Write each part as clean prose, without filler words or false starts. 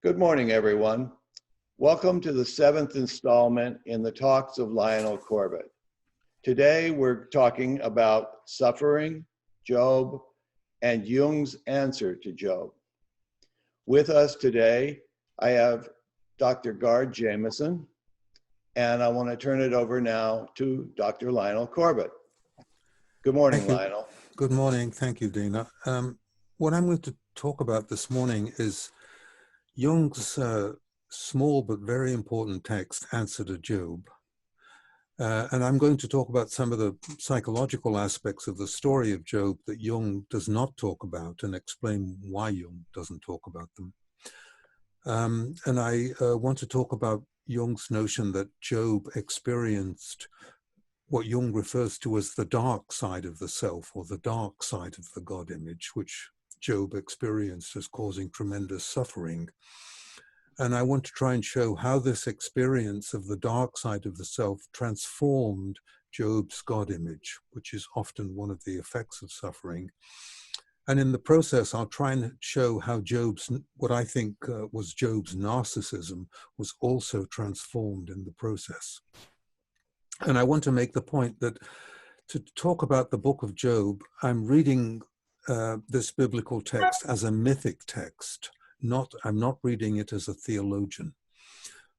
Good morning, everyone. Welcome to the 7th installment in the talks of Lionel Corbett. Today, we're talking about suffering, Job, and Jung's answer to Job. With us today, I have Dr. Gard Jameson, and I want to turn it over now to Dr. Lionel Corbett. Good morning, Lionel. Good morning. Thank you, Dana. What I'm going to talk about this morning is Jung's small but very important text, Answer to Job. And I'm going to talk about some of the psychological aspects of the story of Job that Jung does not talk about and explain why Jung doesn't talk about them. And I want to talk about Jung's notion that Job experienced what Jung refers to as the dark side of the self, or the dark side of the God image, which Job experienced as causing tremendous suffering. And I want to try and show how this experience of the dark side of the self transformed Job's God image, which is often one of the effects of suffering. And in the process, I'll try and show how Job's, what I think was Job's narcissism, was also transformed in the process. And I want to make the point that to talk about the book of Job, I'm reading this biblical text as a mythic text. I'm not reading it as a theologian.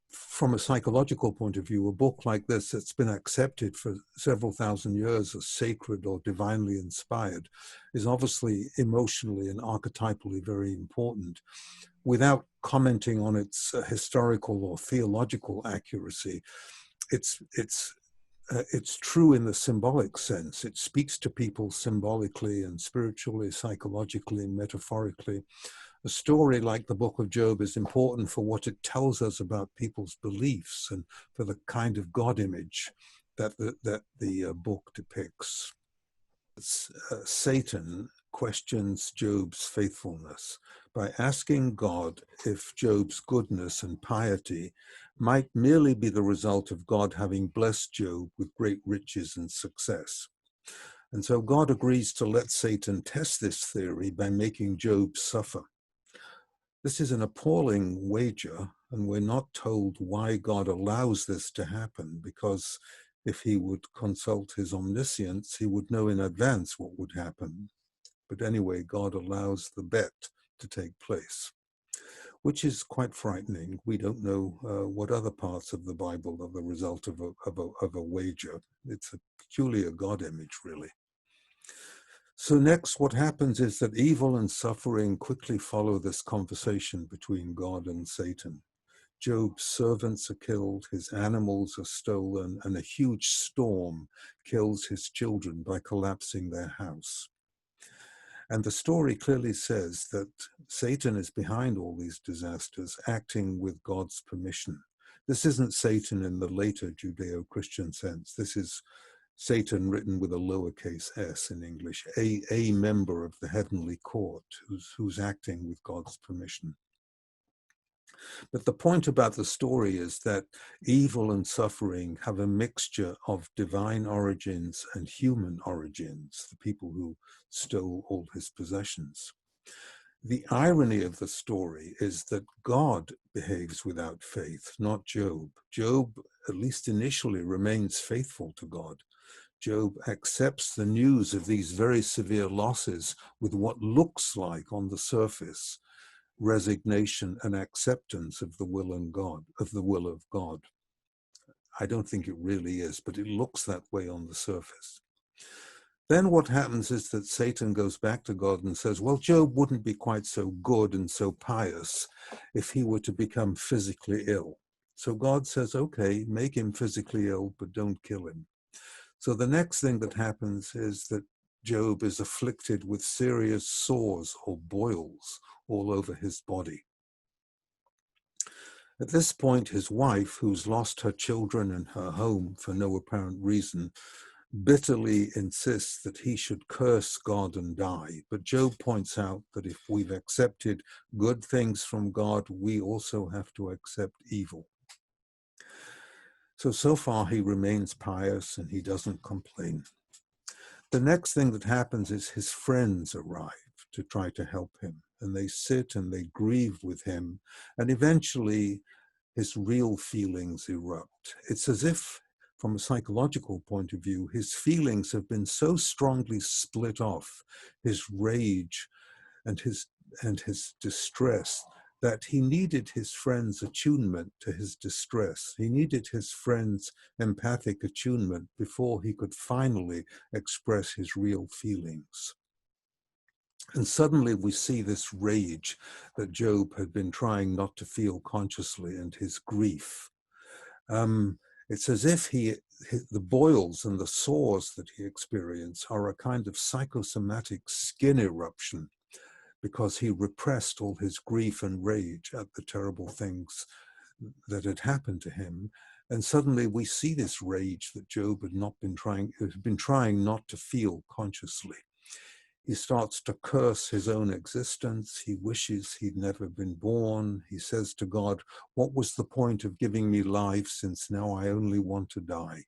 From a psychological point of view, a book like this that's been accepted for several thousand years as sacred or divinely inspired is obviously emotionally and archetypally very important. Without commenting on its historical or theological accuracy, it's true in the symbolic sense. It speaks to people symbolically and spiritually, psychologically, metaphorically. A story like the book of Job is important for what it tells us about people's beliefs and for the kind of God image that the book depicts. Satan questions Job's faithfulness by asking God if Job's goodness and piety might merely be the result of God having blessed Job with great riches and success. And so God agrees to let Satan test this theory by making Job suffer. This is an appalling wager, and we're not told why God allows this to happen, because if he would consult his omniscience, he would know in advance what would happen. But anyway, God allows the bet to take place, which is quite frightening. We don't know what other parts of the Bible are the result of a wager. It's a peculiar God image, really. So next, what happens is that evil and suffering quickly follow this conversation between God and Satan. Job's servants are killed, his animals are stolen, and a huge storm kills his children by collapsing their house. And the story clearly says that Satan is behind all these disasters, acting with God's permission. This isn't Satan in the later Judeo-Christian sense. This is Satan written with a lowercase s in English, a member of the heavenly court who's acting with God's permission. But the point about the story is that evil and suffering have a mixture of divine origins and human origins, the people who stole all his possessions. The irony of the story is that God behaves without faith, not Job. Job, at least initially, remains faithful to God. Job accepts the news of these very severe losses with what looks like, on the surface, resignation and acceptance of the will of God. I don't think it really is, but it looks that way on the surface. Then what happens is that Satan goes back to God and says, well, Job wouldn't be quite so good and so pious if he were to become physically ill. So God says, okay, make him physically ill, but don't kill him. So the next thing that happens is that Job is afflicted with serious sores or boils all over his body. At this point, his wife, who's lost her children and her home for no apparent reason, bitterly insists that he should curse God and die. But Job points out that if we've accepted good things from God, we also have to accept evil. So far he remains pious and he doesn't complain. The next thing that happens is his friends arrive to try to help him. and they sit and they grieve with him, and eventually his real feelings erupt. It's as if, from a psychological point of view, his feelings have been so strongly split off, his rage and his distress, that he needed his friend's attunement to his distress. He needed his friend's empathic attunement before he could finally express his real feelings. And suddenly we see this rage that Job had been trying not to feel consciously, and his grief. It's as if the boils and the sores that he experienced are a kind of psychosomatic skin eruption, because he repressed all his grief and rage at the terrible things that had happened to him. And suddenly we see this rage that Job had been trying not to feel consciously. He starts to curse his own existence. He wishes he'd never been born. He says to God, "What was the point of giving me life, since now I only want to die?"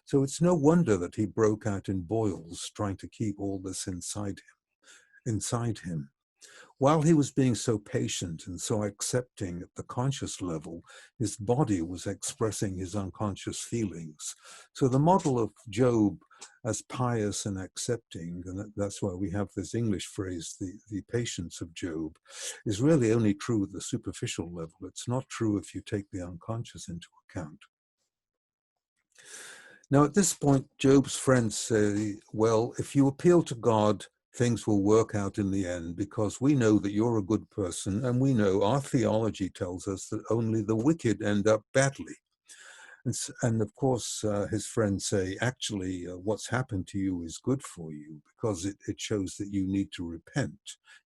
So it's no wonder that he broke out in boils, trying to keep all this inside him. While he was being so patient and so accepting at the conscious level, his body was expressing his unconscious feelings. So the model of Job as pious and accepting, and that's why we have this English phrase, the patience of Job, is really only true at the superficial level. It's not true if you take the unconscious into account. Now, at this point, Job's friends say, well, if you appeal to God, things will work out in the end, because we know that you're a good person, and we know our theology tells us that only the wicked end up badly. And of course, his friends say, actually, what's happened to you is good for you, because it shows that you need to repent.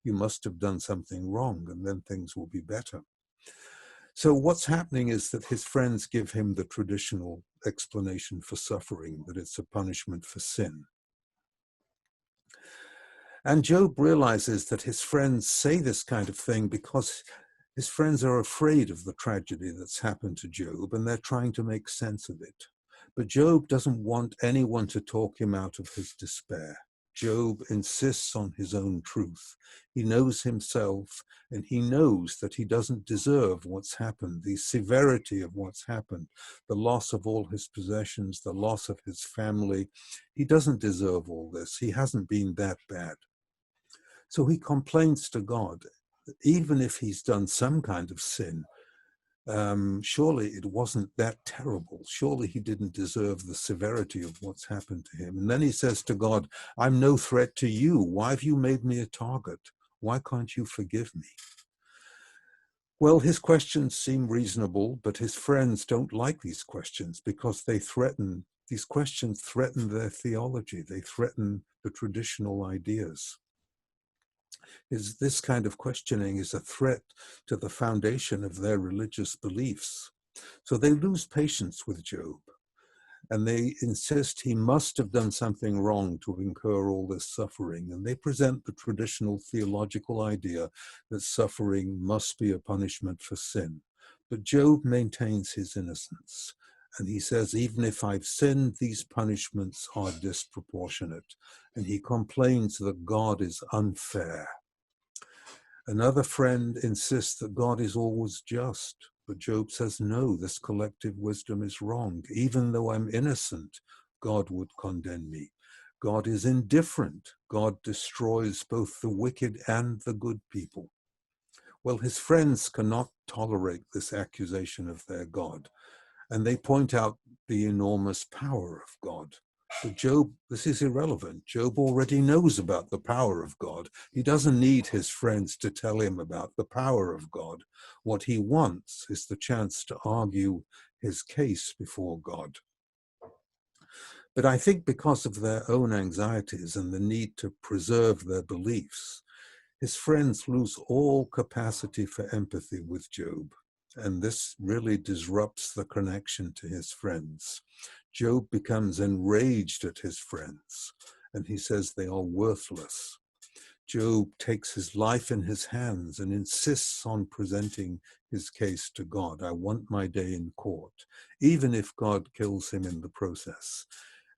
You must have done something wrong, and then things will be better. So what's happening is that his friends give him the traditional explanation for suffering, that it's a punishment for sin. And Job realizes that his friends say this kind of thing because his friends are afraid of the tragedy that's happened to Job, and they're trying to make sense of it. But Job doesn't want anyone to talk him out of his despair. Job insists on his own truth. He knows himself, and he knows that he doesn't deserve what's happened, the severity of what's happened, the loss of all his possessions, the loss of his family. He doesn't deserve all this. He hasn't been that bad. So he complains to God, even if he's done some kind of sin, surely it wasn't that terrible. Surely he didn't deserve the severity of what's happened to him. And then he says to God, I'm no threat to you. Why have you made me a target? Why can't you forgive me? Well, his questions seem reasonable, but his friends don't like these questions, because these questions threaten their theology. They threaten the traditional ideas. This kind of questioning is a threat to the foundation of their religious beliefs. So they lose patience with Job, and they insist he must have done something wrong to incur all this suffering. And they present the traditional theological idea that suffering must be a punishment for sin. But Job maintains his innocence. And he says, even if I've sinned, these punishments are disproportionate. And he complains that God is unfair. Another friend insists that God is always just, but Job says, no, this collective wisdom is wrong. Even though I'm innocent, God would condemn me. God is indifferent. God destroys both the wicked and the good people. Well, his friends cannot tolerate this accusation of their God, and they point out the enormous power of God. But Job, this is irrelevant. Job already knows about the power of God. He doesn't need his friends to tell him about the power of God. What he wants is the chance to argue his case before God. But I think because of their own anxieties and the need to preserve their beliefs, his friends lose all capacity for empathy with Job. And this really disrupts the connection to his friends. Job becomes enraged at his friends, and he says they are worthless. Job takes his life in his hands and insists on presenting his case to God. I want my day in court, even if God kills him in the process.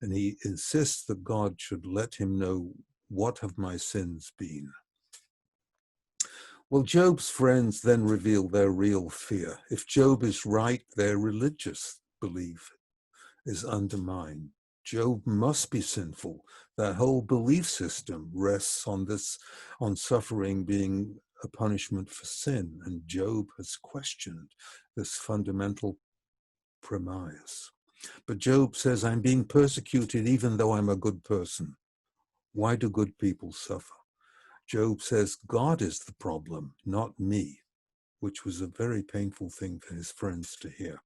And he insists that God should let him know, what have my sins been? Well, Job's friends then reveal their real fear. If Job is right, their religious belief is undermined. Job must be sinful. Their whole belief system rests on suffering being a punishment for sin, and Job has questioned this fundamental premise. But Job says, I'm being persecuted even though I'm a good person. Why do good people suffer? Job says, God is the problem, not me, which was a very painful thing for his friends to hear.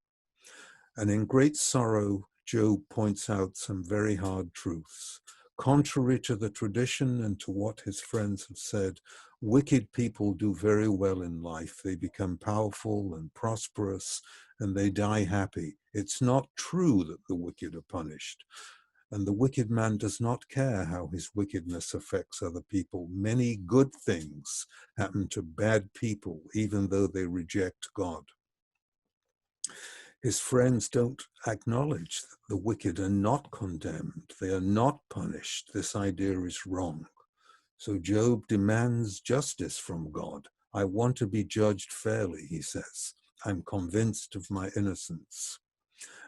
And in great sorrow, Job points out some very hard truths. Contrary to the tradition and to what his friends have said, wicked people do very well in life. They become powerful and prosperous, and they die happy. It's not true that the wicked are punished. And the wicked man does not care how his wickedness affects other people. Many good things happen to bad people, even though they reject God. His friends don't acknowledge that the wicked are not condemned. They are not punished. This idea is wrong. So Job demands justice from God. I want to be judged fairly, he says. I'm convinced of my innocence.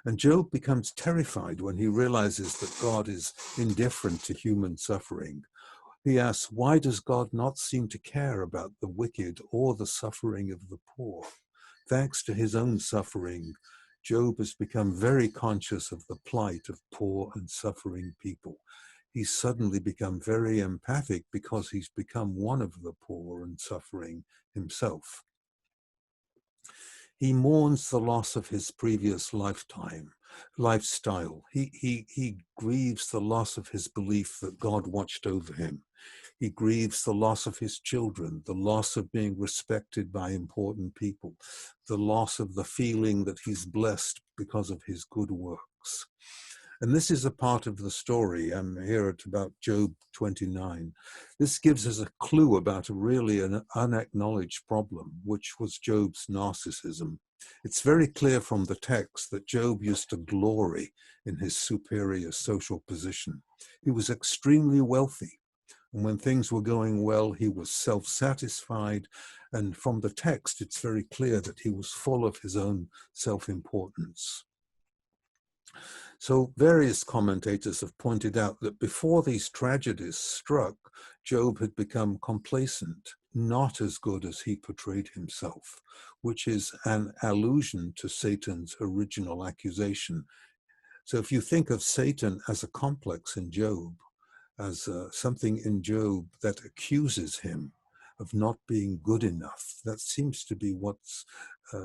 And Job becomes terrified when he realizes that God is indifferent to human suffering. He asks, why does God not seem to care about the wicked or the suffering of the poor? Thanks to his own suffering, Job has become very conscious of the plight of poor and suffering people. He's suddenly become very empathic because he's become one of the poor and suffering himself. He mourns the loss of his previous lifestyle. He grieves the loss of his belief that God watched over him. He grieves the loss of his children, the loss of being respected by important people, the loss of the feeling that he's blessed because of his good works. And this is a part of the story. I'm here at about Job 29. This gives us a clue about an unacknowledged problem, which was Job's narcissism. It's very clear from the text that Job used to glory in his superior social position. He was extremely wealthy. And when things were going well, he was self-satisfied. And from the text, it's very clear that he was full of his own self-importance. So various commentators have pointed out that before these tragedies struck, Job had become complacent, not as good as he portrayed himself, which is an allusion to Satan's original accusation. So if you think of Satan as a complex in Job, as something in Job that accuses him of not being good enough, that seems to be what's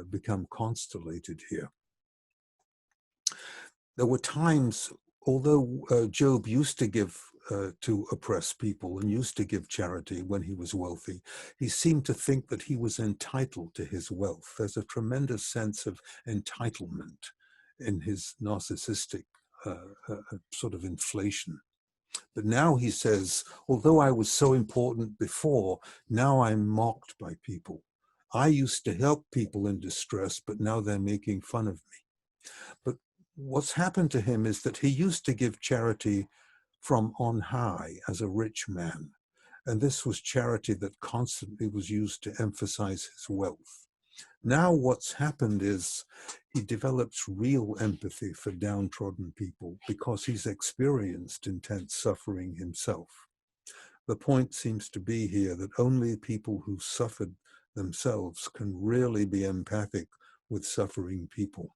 become constellated here. There were times, although Job used to give to oppressed people and used to give charity when he was wealthy, he seemed to think that he was entitled to his wealth. There's a tremendous sense of entitlement in his narcissistic sort of inflation. But now he says, although I was so important before, now I'm mocked by people. I used to help people in distress, but now they're making fun of me. But what's happened to him is that he used to give charity from on high as a rich man. And this was charity that constantly was used to emphasize his wealth. Now what's happened is he develops real empathy for downtrodden people because he's experienced intense suffering himself. The point seems to be here that only people who suffered themselves can really be empathic with suffering people.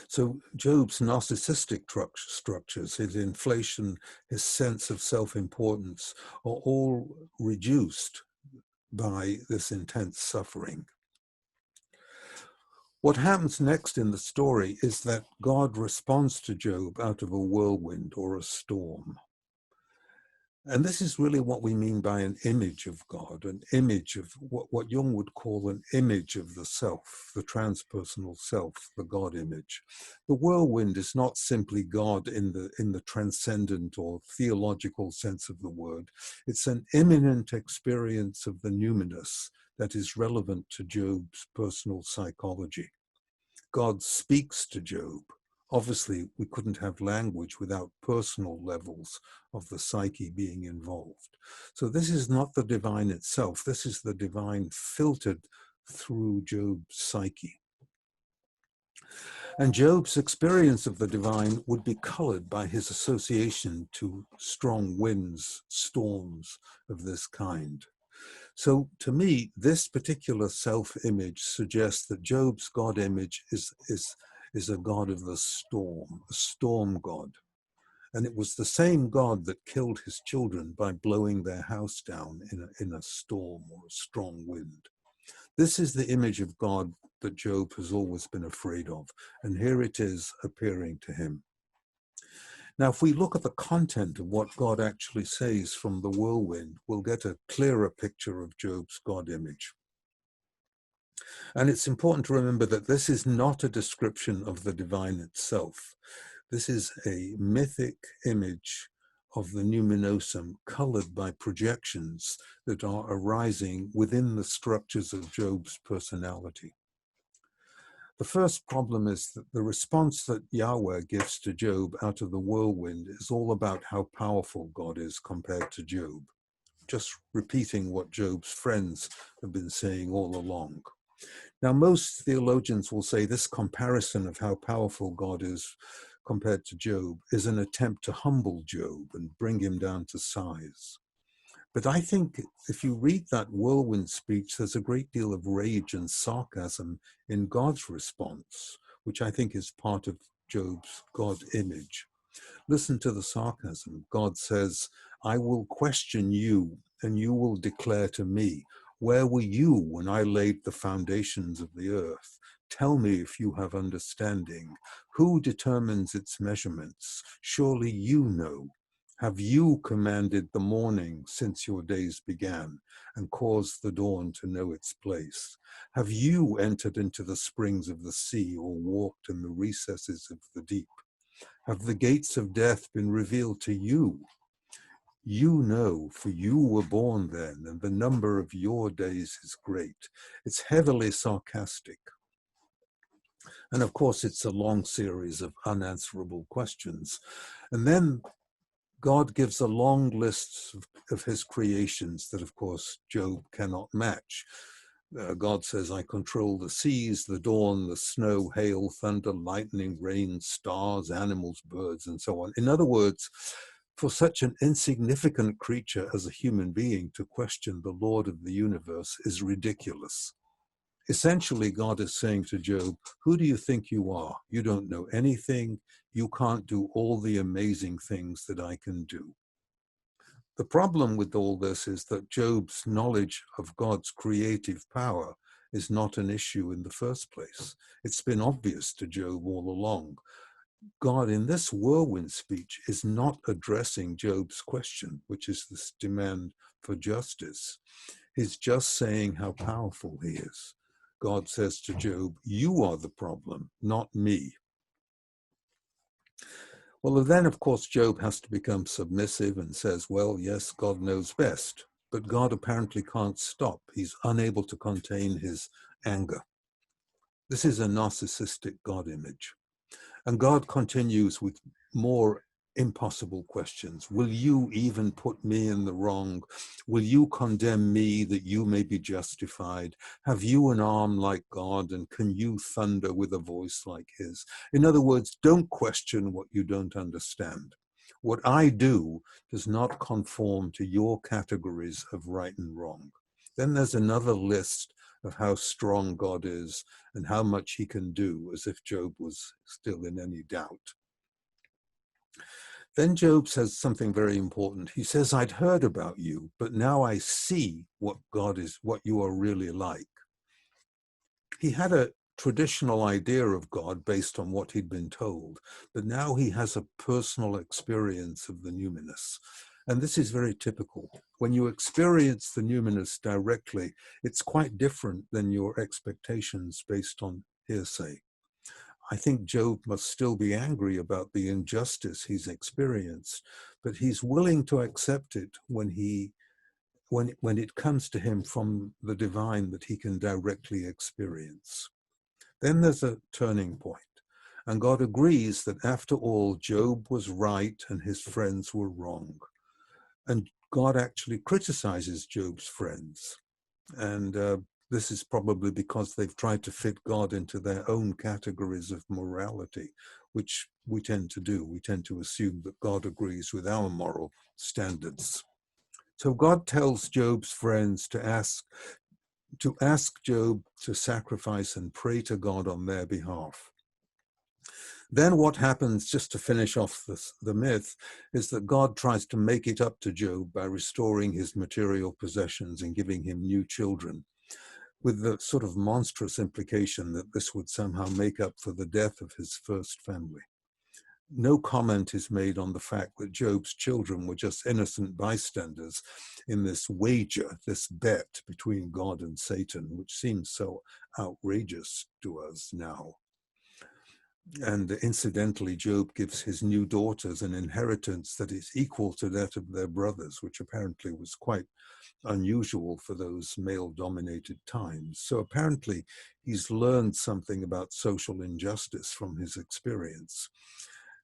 So Job's narcissistic structures, his inflation, his sense of self-importance are all reduced by this intense suffering. What happens next in the story is that God responds to Job out of a whirlwind or a storm. And this is really what we mean by an image of God, an image of what Jung would call an image of the self, the transpersonal self, the God image. The whirlwind is not simply God in the transcendent or theological sense of the word. It's an immanent experience of the numinous that is relevant to Job's personal psychology. God speaks to Job, Obviously, we couldn't have language without personal levels of the psyche being involved. So this is not the divine itself. This is the divine filtered through Job's psyche. And Job's experience of the divine would be colored by his association to strong winds, storms of this kind. So to me, this particular self-image suggests that Job's God image is a god of the storm, a storm god. And it was the same God that killed his children by blowing their house down in a storm or a strong wind. This is the image of God that Job has always been afraid of. And here it is appearing to him. Now, if we look at the content of what God actually says from the whirlwind, we'll get a clearer picture of Job's God image. And it's important to remember that this is not a description of the divine itself. This is a mythic image of the numinosum colored by projections that are arising within the structures of Job's personality. The first problem is that the response that Yahweh gives to Job out of the whirlwind is all about how powerful God is compared to Job. Just repeating what Job's friends have been saying all along. Now, most theologians will say this comparison of how powerful God is compared to Job is an attempt to humble Job and bring him down to size. But I think if you read that whirlwind speech, there's a great deal of rage and sarcasm in God's response, which I think is part of Job's God image. Listen to the sarcasm. God says, I will question you, and you will declare to me, where were you when I laid the foundations of the earth? Tell me if you have understanding. Who determines its measurements? Surely you know. Have you commanded the morning since your days began, and caused the dawn to know its place? Have you entered into the springs of the sea, or walked in the recesses of the deep? Have the gates of death been revealed to you? You know, for you were born then, and the number of your days is great. It's heavily sarcastic. And of course, it's a long series of unanswerable questions. And then God gives a long list of his creations that, of course, Job cannot match. God says, I control the seas, the dawn, the snow, hail, thunder, lightning, rain, stars, animals, birds, and so on. In other words, for such an insignificant creature as a human being to question the Lord of the universe is ridiculous. Essentially, God is saying to Job, who do you think you are? You don't know anything. You can't do all the amazing things that I can do. The problem with all this is that Job's knowledge of God's creative power is not an issue in the first place. It's been obvious to Job all along. God, in this whirlwind speech, is not addressing Job's question, which is this demand for justice. He's just saying how powerful he is. God says to Job, you are the problem, not me. Well, then, of course, Job has to become submissive and says, well, yes, God knows best. But God apparently can't stop. He's unable to contain his anger. This is a narcissistic God image. And God continues with more impossible questions. Will you even put me in the wrong? Will you condemn me that you may be justified? Have you an arm like God, and can you thunder with a voice like his? In other words, don't question what you don't understand. What I do does not conform to your categories of right and wrong. Then there's another list of how strong God is and how much he can do, as if Job was still in any doubt. Then Job says something very important. He says, I'd heard about you, but now I see what God is, what you are really like. He had a traditional idea of God based on what he'd been told, but now he has a personal experience of the numinous. And this is very typical. When you experience the numinous directly, it's quite different than your expectations based on hearsay. I think Job must still be angry about the injustice he's experienced, but he's willing to accept it when it comes to him from the divine that he can directly experience. Then there's a turning point. And God agrees that after all, Job was right and his friends were wrong. And God actually criticizes Job's friends. And this is probably because they've tried to fit God into their own categories of morality, which we tend to do. We tend to assume that God agrees with our moral standards. So God tells Job's friends to ask Job to sacrifice and pray to God on their behalf. Then what happens, just to finish off the myth, is that God tries to make it up to Job by restoring his material possessions and giving him new children, with the sort of monstrous implication that this would somehow make up for the death of his first family. No comment is made on the fact that Job's children were just innocent bystanders in this wager, this bet between God and Satan, which seems so outrageous to us now. And incidentally, Job gives his new daughters an inheritance that is equal to that of their brothers, which apparently was quite unusual for those male-dominated times. So apparently he's learned something about social injustice from his experience.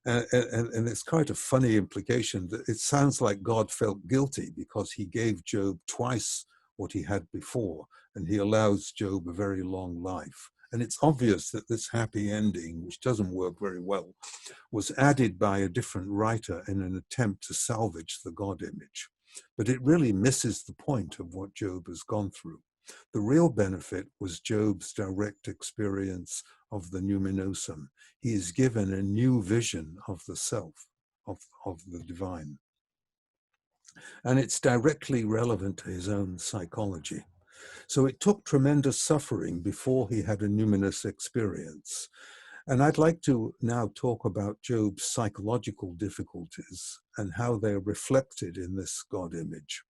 And it's quite a funny implication that it sounds like God felt guilty because he gave Job twice what he had before, and he allows Job a very long life. And it's obvious that this happy ending, which doesn't work very well, was added by a different writer in an attempt to salvage the God image. But it really misses the point of what Job has gone through. The real benefit was Job's direct experience of the numinosum. He is given a new vision of the self, of the divine. And it's directly relevant to his own psychology. So it took tremendous suffering before he had a numinous experience. And I'd like to now talk about Job's psychological difficulties and how they're reflected in this God image.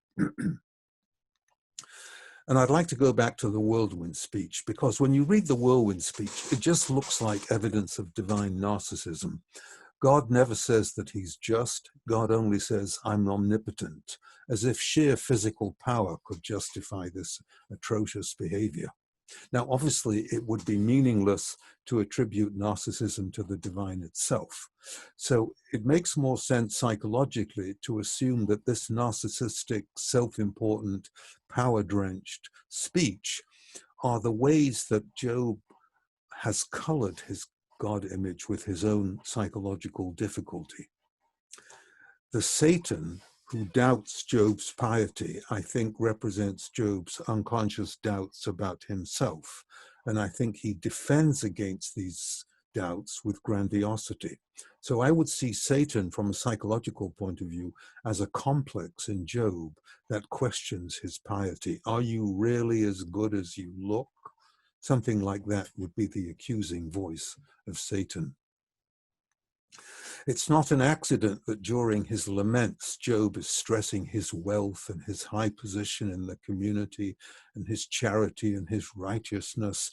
And I'd like to go back to the Whirlwind speech, because when you read the Whirlwind speech, it just looks like evidence of divine narcissism. God never says that he's just. God only says, I'm omnipotent, as if sheer physical power could justify this atrocious behavior. Now, obviously, it would be meaningless to attribute narcissism to the divine itself. So it makes more sense psychologically to assume that this narcissistic, self-important, power-drenched speech are the ways that Job has colored his God image with his own psychological difficulty. The Satan who doubts Job's piety, I think, represents Job's unconscious doubts about himself. And I think he defends against these doubts with grandiosity. So I would see Satan from a psychological point of view as a complex in Job that questions his piety. Are you really as good as you look? Something like that would be the accusing voice of Satan. It's not an accident that during his laments, Job is stressing his wealth and his high position in the community and his charity and his righteousness.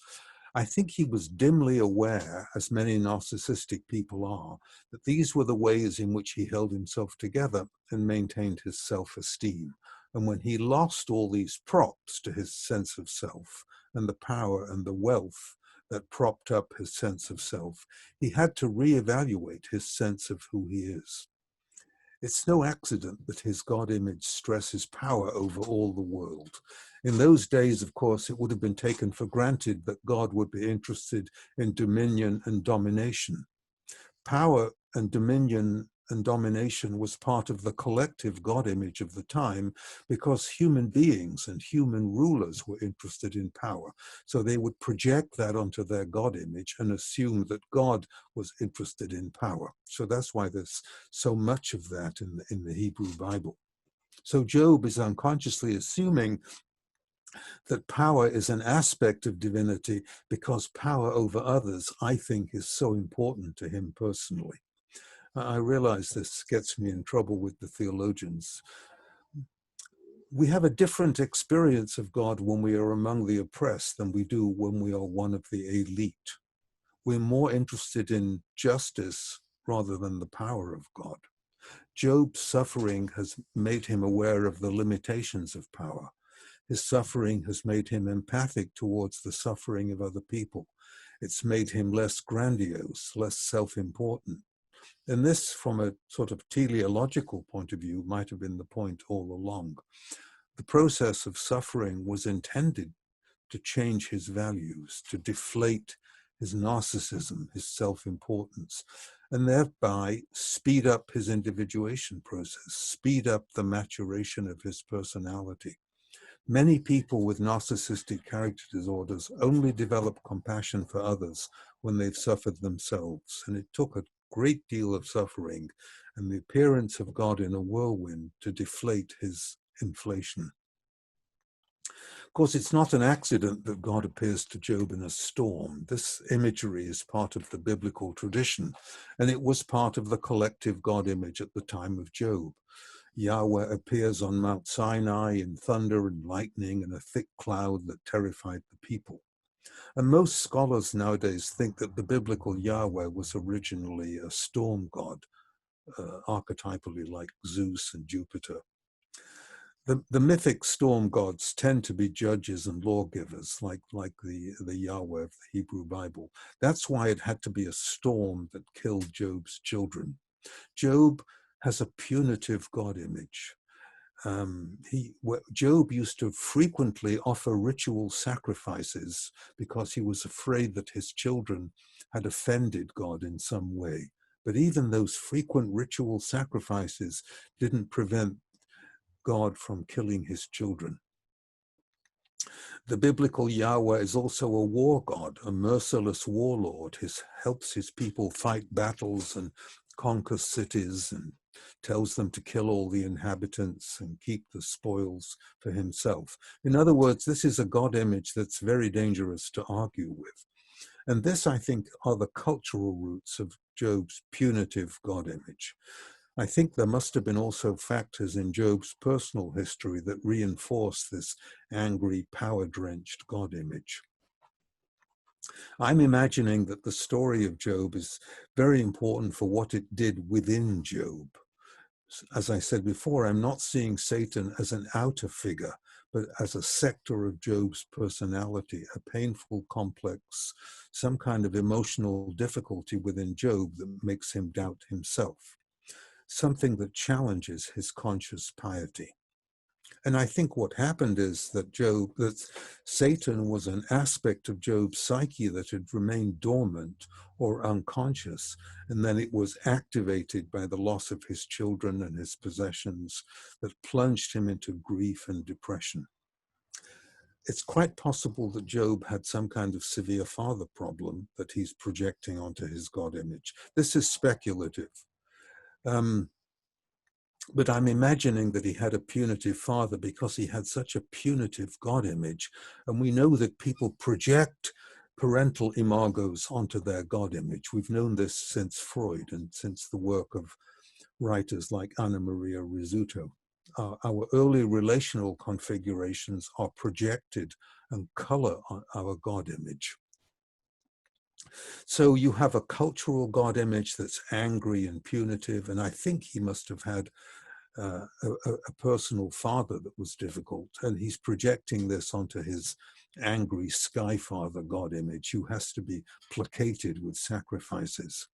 I think he was dimly aware, as many narcissistic people are, that these were the ways in which he held himself together and maintained his self-esteem. And when he lost all these props to his sense of self and the power and the wealth that propped up his sense of self, he had to reevaluate his sense of who he is. It's no accident that his God image stresses power over all the world. In those days, of course, it would have been taken for granted that God would be interested in dominion and domination. Power and dominion and domination was part of the collective God image of the time because human beings and human rulers were interested in power. So they would project that onto their God image and assume that God was interested in power. So that's why there's so much of that in the Hebrew Bible. So Job is unconsciously assuming that power is an aspect of divinity because power over others, I think, is so important to him personally. I realize this gets me in trouble with the theologians. We have a different experience of God when we are among the oppressed than we do when we are one of the elite. We're more interested in justice rather than the power of God. Job's suffering has made him aware of the limitations of power. His suffering has made him empathic towards the suffering of other people. It's made him less grandiose, less self-important. And this, from a sort of teleological point of view, might have been the point all along. The process of suffering was intended to change his values, to deflate his narcissism, his self-importance, and thereby speed up his individuation process, speed up the maturation of his personality. Many people with narcissistic character disorders only develop compassion for others when they've suffered themselves, and it took a great deal of suffering and the appearance of God in a whirlwind to deflate his inflation. Of course, it's not an accident that God appears to Job in a storm. This imagery is part of the biblical tradition, and it was part of the collective God image at the time of Job. Yahweh appears on Mount Sinai in thunder and lightning and a thick cloud that terrified the people. And most scholars nowadays think that the biblical Yahweh was originally a storm god, archetypally like Zeus and Jupiter. The mythic storm gods tend to be judges and lawgivers, like the Yahweh of the Hebrew Bible. That's why it had to be a storm that killed Job's children. Job has a punitive God image. Job used to frequently offer ritual sacrifices because he was afraid that his children had offended God in some way. But even those frequent ritual sacrifices didn't prevent God from killing his children. The biblical Yahweh is also a war god, a merciless warlord. He helps his people fight battles and conquer cities and tells them to kill all the inhabitants and keep the spoils for himself. In other words, this is a God image that's very dangerous to argue with. And this, I think, are the cultural roots of Job's punitive God image. I think there must have been also factors in Job's personal history that reinforce this angry, power-drenched God image. I'm imagining that the story of Job is very important for what it did within Job. As I said before, I'm not seeing Satan as an outer figure, but as a sector of Job's personality, a painful complex, some kind of emotional difficulty within Job that makes him doubt himself. Something that challenges his conscious piety. And I think what happened is that Satan was an aspect of Job's psyche that had remained dormant or unconscious, and then it was activated by the loss of his children and his possessions that plunged him into grief and depression. It's quite possible that Job had some kind of severe father problem that he's projecting onto his God image. This is speculative. But I'm imagining that he had a punitive father because he had such a punitive God image. And we know that people project parental imagos onto their God image. We've known this since Freud and since the work of writers like Anna Maria Rizzuto. Our early relational configurations are projected and color our God image. So you have a cultural God image that's angry and punitive, and I think he must have had a personal father that was difficult, and he's projecting this onto his angry sky father God image, who has to be placated with sacrifices.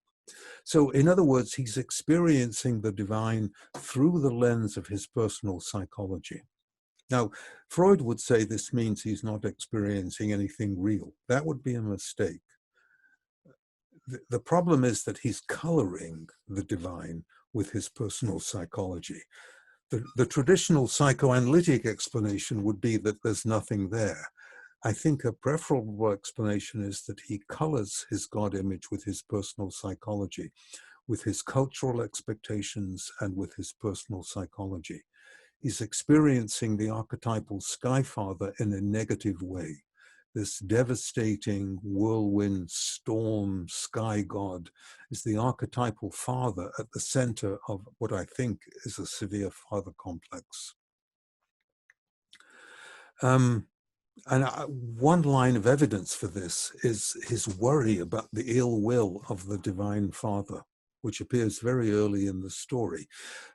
So in other words, he's experiencing the divine through the lens of his personal psychology. Now, Freud would say this means he's not experiencing anything real. That would be a mistake. The problem is that he's coloring the divine with his personal psychology. The traditional psychoanalytic explanation would be that there's nothing there. I think a preferable explanation is that he colors his God image with his personal psychology, with his cultural expectations, and with his personal psychology. He's experiencing the archetypal sky father in a negative way. This devastating whirlwind, storm, sky god is the archetypal father at the center of what I think is a severe father complex. One line of evidence for this is his worry about the ill will of the divine father, which appears very early in the story.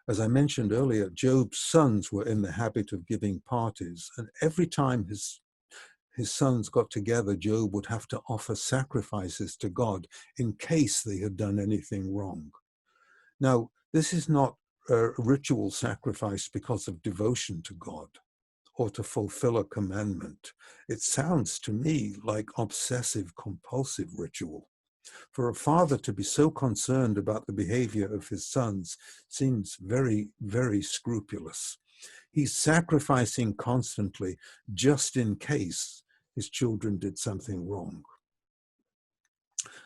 As I mentioned earlier, Job's sons were in the habit of giving parties, and every time his sons got together, Job would have to offer sacrifices to God in case they had done anything wrong. Now, this is not a ritual sacrifice because of devotion to God or to fulfill a commandment. It sounds to me like obsessive compulsive ritual. For a father to be so concerned about the behavior of his sons seems very, very scrupulous. He's sacrificing constantly just in case his children did something wrong.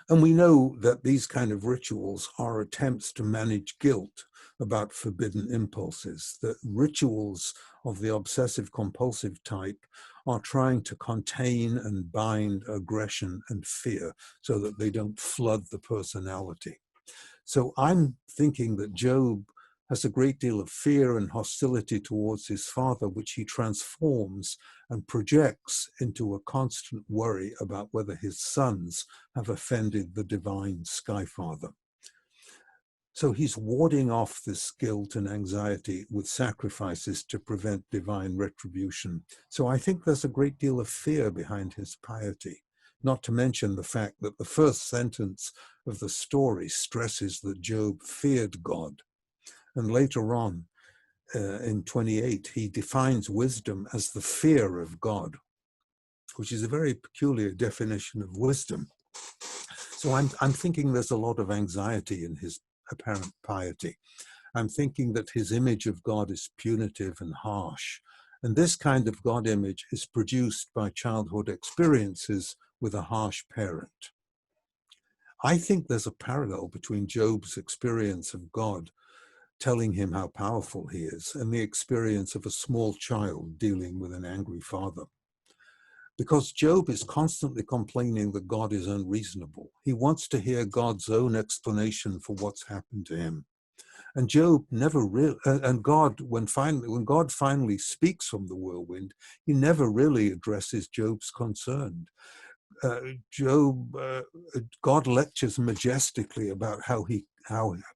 And we know that these kind of rituals are attempts to manage guilt about forbidden impulses. The rituals of the obsessive compulsive type are trying to contain and bind aggression and fear so that they don't flood the personality. So I'm thinking that Job has a great deal of fear and hostility towards his father, which he transforms and projects into a constant worry about whether his sons have offended the divine Sky Father. So he's warding off this guilt and anxiety with sacrifices to prevent divine retribution. So I think there's a great deal of fear behind his piety, not to mention the fact that the first sentence of the story stresses that Job feared God. And later on, in 28, he defines wisdom as the fear of God, which is a very peculiar definition of wisdom. So I'm thinking there's a lot of anxiety in his apparent piety. I'm thinking that his image of God is punitive and harsh. And this kind of God image is produced by childhood experiences with a harsh parent. I think there's a parallel between Job's experience of God telling him how powerful he is and the experience of a small child dealing with an angry father. Because Job is constantly complaining that God is unreasonable. He wants to hear God's own explanation for what's happened to him. And Job never really, and God, when God finally speaks from the whirlwind, he never really addresses Job's concern. God lectures majestically about how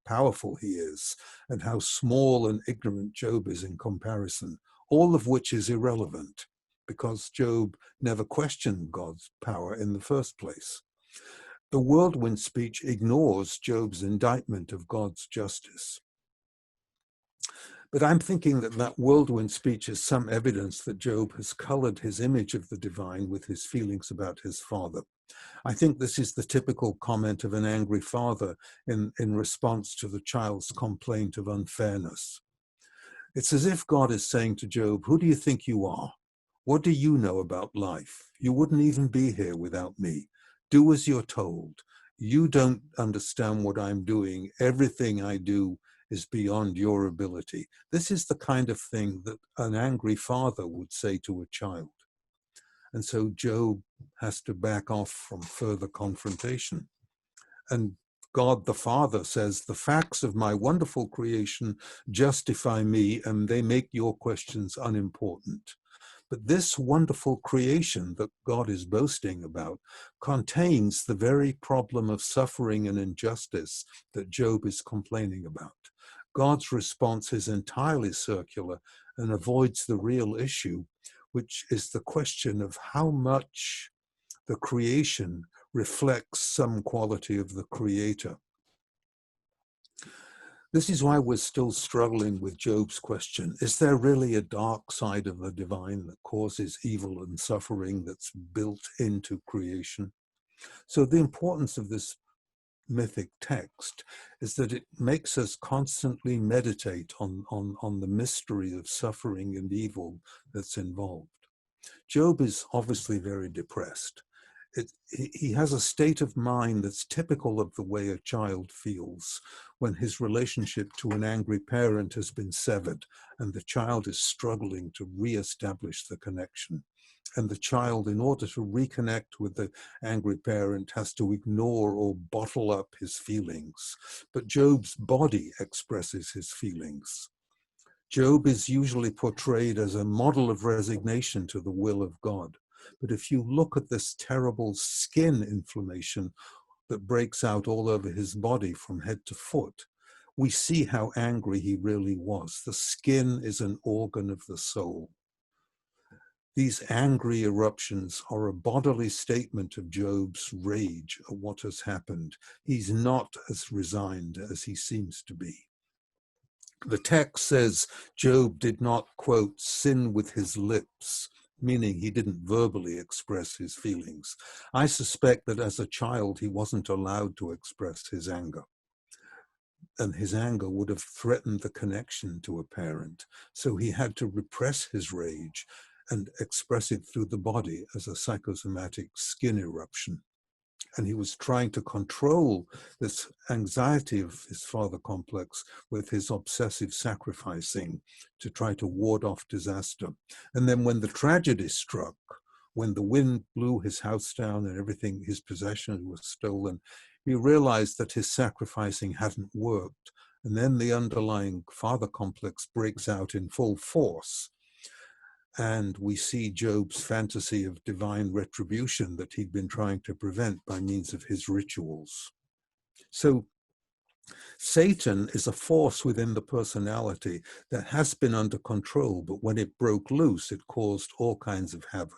powerful he is and how small and ignorant Job is in comparison, all of which is irrelevant because Job never questioned God's power in the first place. The whirlwind speech ignores Job's indictment of God's justice. But I'm thinking that that whirlwind speech is some evidence that Job has colored his image of the divine with his feelings about his father. I think this is the typical comment of an angry father in response to the child's complaint of unfairness. It's as if God is saying to Job, who do you think you are? What do you know about life? You wouldn't even be here without me. Do as you're told. You don't understand what I'm doing. Everything I do is beyond your ability. This is the kind of thing that an angry father would say to a child. And so Job has to back off from further confrontation. And God the Father says, the facts of my wonderful creation justify me and they make your questions unimportant. But this wonderful creation that God is boasting about contains the very problem of suffering and injustice that Job is complaining about. God's response is entirely circular and avoids the real issue, which is the question of how much the creation reflects some quality of the creator. This is why we're still struggling with Job's question. Is there really a dark side of the divine that causes evil and suffering that's built into creation? So the importance of this mythic text is that it makes us constantly meditate on the mystery of suffering and evil that's involved. Job is obviously very depressed. He has a state of mind that's typical of the way a child feels when his relationship to an angry parent has been severed and the child is struggling to re-establish the connection. And the child, in order to reconnect with the angry parent, has to ignore or bottle up his feelings. But Job's body expresses his feelings. Job is usually portrayed as a model of resignation to the will of God. But if you look at this terrible skin inflammation that breaks out all over his body from head to foot, we see how angry he really was. The skin is an organ of the soul. These angry eruptions are a bodily statement of Job's rage at what has happened. He's not as resigned as he seems to be. The text says Job did not, quote, sin with his lips, meaning he didn't verbally express his feelings. I suspect that as a child, he wasn't allowed to express his anger. And his anger would have threatened the connection to a parent. So he had to repress his rage and express it through the body as a psychosomatic skin eruption. And he was trying to control this anxiety of his father complex with his obsessive sacrificing to try to ward off disaster. And then when the tragedy struck, when the wind blew his house down and everything, his possessions were stolen, he realized that his sacrificing hadn't worked. And then the underlying father complex breaks out in full force. And we see Job's fantasy of divine retribution that he'd been trying to prevent by means of his rituals. So Satan is a force within the personality that has been under control, but when it broke loose, it caused all kinds of havoc.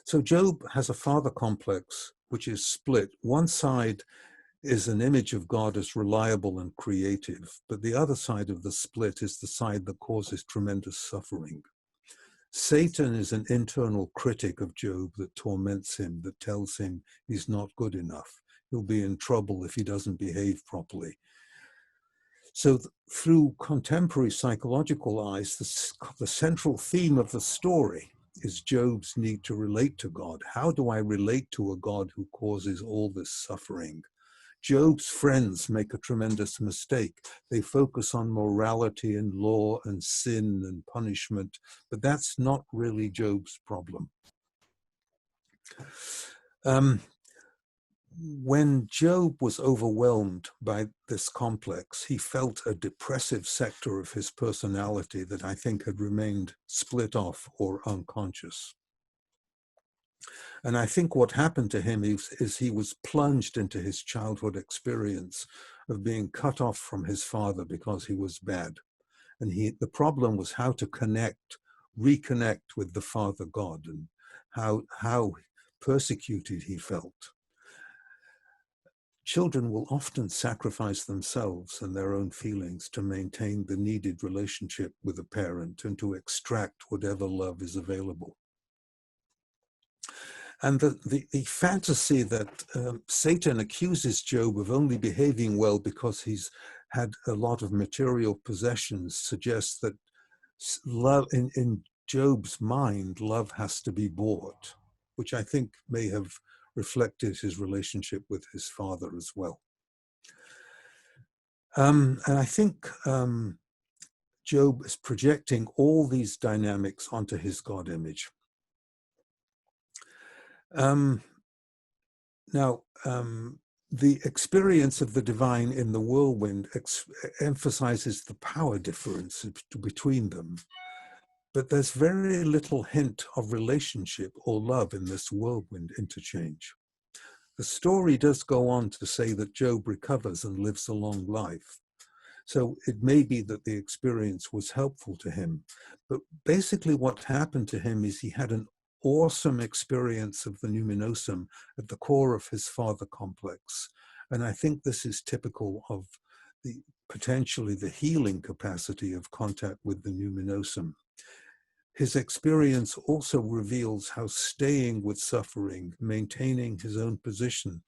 So Job has a father complex which is split. One side is an image of God as reliable and creative, but the other side of the split is the side that causes tremendous suffering. Satan is an internal critic of Job that torments him, that tells him he's not good enough. He'll be in trouble if he doesn't behave properly. So through contemporary psychological eyes, the central theme of the story is Job's need to relate to God. How do I relate to a God who causes all this suffering? Job's friends make a tremendous mistake. They focus on morality and law and sin and punishment, but that's not really Job's problem. When Job was overwhelmed by this complex, he felt a depressive sector of his personality that I think had remained split off or unconscious. And I think what happened to him is he was plunged into his childhood experience of being cut off from his father because he was bad. And the problem was how to reconnect with the Father God, and how persecuted he felt. Children will often sacrifice themselves and their own feelings to maintain the needed relationship with a parent and to extract whatever love is available. And the fantasy that Satan accuses Job of only behaving well because he's had a lot of material possessions suggests that love, in Job's mind, love has to be bought, which I think may have reflected his relationship with his father as well. And I think Job is projecting all these dynamics onto his God image. The experience of the divine in the whirlwind emphasizes the power difference between them. But there's very little hint of relationship or love in this whirlwind interchange. The story does go on to say that Job recovers and lives a long life. So it may be that the experience was helpful to him. But basically what happened to him is he had an awesome experience of the numinosum at the core of his father complex. And I think this is typical of potentially the healing capacity of contact with the numinosum. His experience also reveals how staying with suffering, maintaining his own position,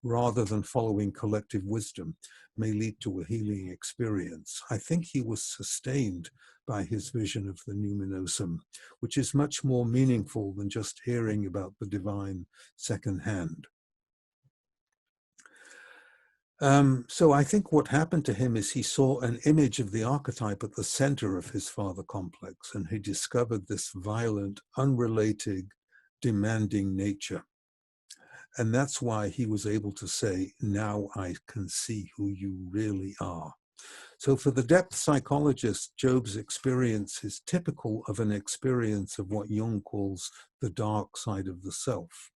rather than following collective wisdom, may lead to a healing experience. I think he was sustained by his vision of the numinosum, which is much more meaningful than just hearing about the divine secondhand. So I think what happened to him is he saw an image of the archetype at the center of his father complex, and he discovered this violent, unrelated, demanding nature. And that's why he was able to say, now I can see who you really are. So for the depth psychologist, Job's experience is typical of an experience of what Jung calls the dark side of the self.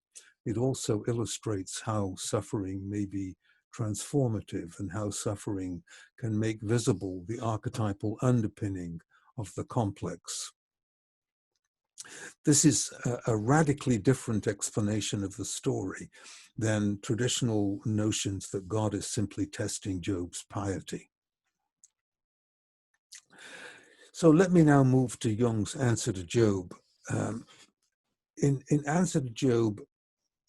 It also illustrates how suffering may be transformative and how suffering can make visible the archetypal underpinning of the complex. This is a radically different explanation of the story than traditional notions that God is simply testing Job's piety. So let me now move to Jung's answer to Job. In answer to Job,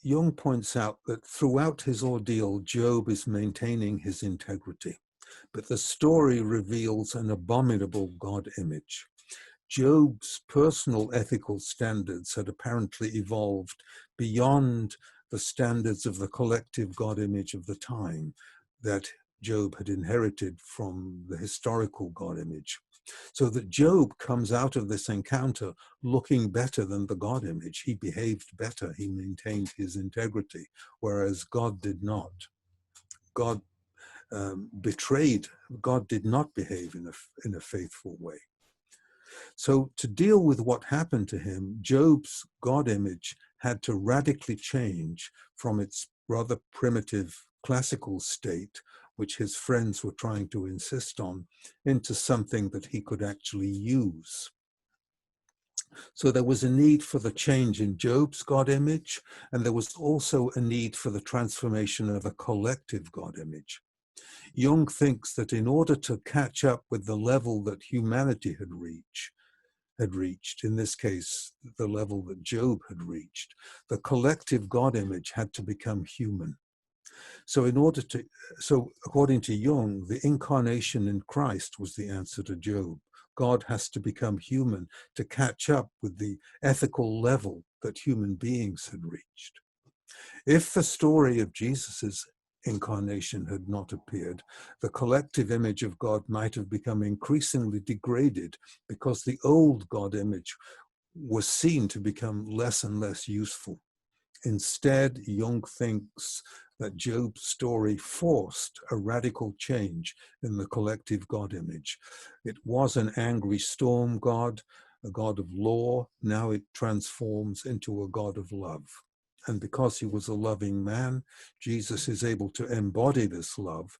Jung points out that throughout his ordeal, Job is maintaining his integrity, but the story reveals an abominable God image. Job's personal ethical standards had apparently evolved beyond the standards of the collective God image of the time that Job had inherited from the historical God image. So that Job comes out of this encounter looking better than the God image. He behaved better, he maintained his integrity, whereas God did not. God betrayed, God did not behave in a faithful way. So to deal with what happened to him, Job's God image had to radically change from its rather primitive classical state, which his friends were trying to insist on, into something that he could actually use. So there was a need for the change in Job's God image, and there was also a need for the transformation of a collective God image. Jung thinks that in order to catch up with the level that humanity had reached, in this case, the level that Job had reached, the collective God image had to become human. So according to Jung, the incarnation in Christ was the answer to Job. God has to become human to catch up with the ethical level that human beings had reached. If the story of Jesus's incarnation had not appeared, the collective image of God might have become increasingly degraded because the old God image was seen to become less and less useful. Instead, Jung thinks that Job's story forced a radical change in the collective God image. It was an angry storm God, a God of law. Now it transforms into a God of love. And because he was a loving man, Jesus is able to embody this love,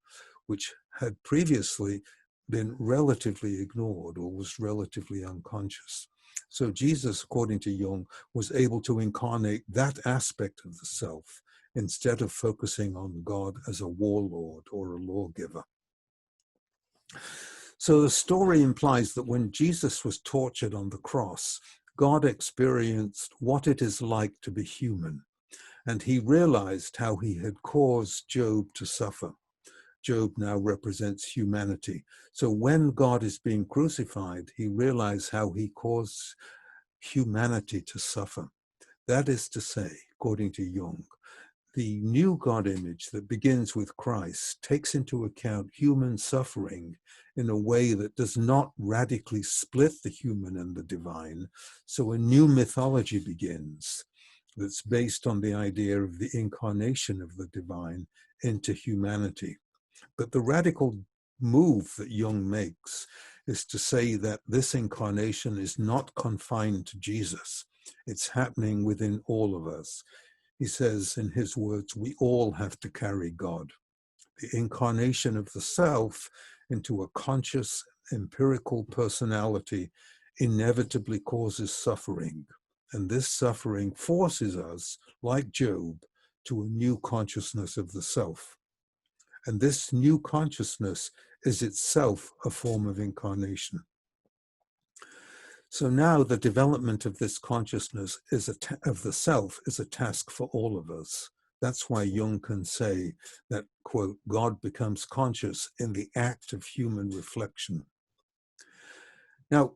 which had previously been relatively ignored or was relatively unconscious. So Jesus, according to Jung, was able to incarnate that aspect of the self instead of focusing on God as a warlord or a lawgiver. So the story implies that when Jesus was tortured on the cross, God experienced what it is like to be human, and he realized how he had caused Job to suffer. Job now represents humanity. So when God is being crucified, he realized how he caused humanity to suffer. That is to say, according to Jung, the new God image that begins with Christ takes into account human suffering in a way that does not radically split the human and the divine. So a new mythology begins that's based on the idea of the incarnation of the divine into humanity. But the radical move that Jung makes is to say that this incarnation is not confined to Jesus. It's happening within all of us. He says, in his words, we all have to carry God. The incarnation of the self into a conscious, empirical personality inevitably causes suffering. And this suffering forces us, like Job, to a new consciousness of the self. And this new consciousness is itself a form of incarnation. So now the development of this consciousness of the self is a task for all of us. That's why Jung can say that, quote, God becomes conscious in the act of human reflection. Now,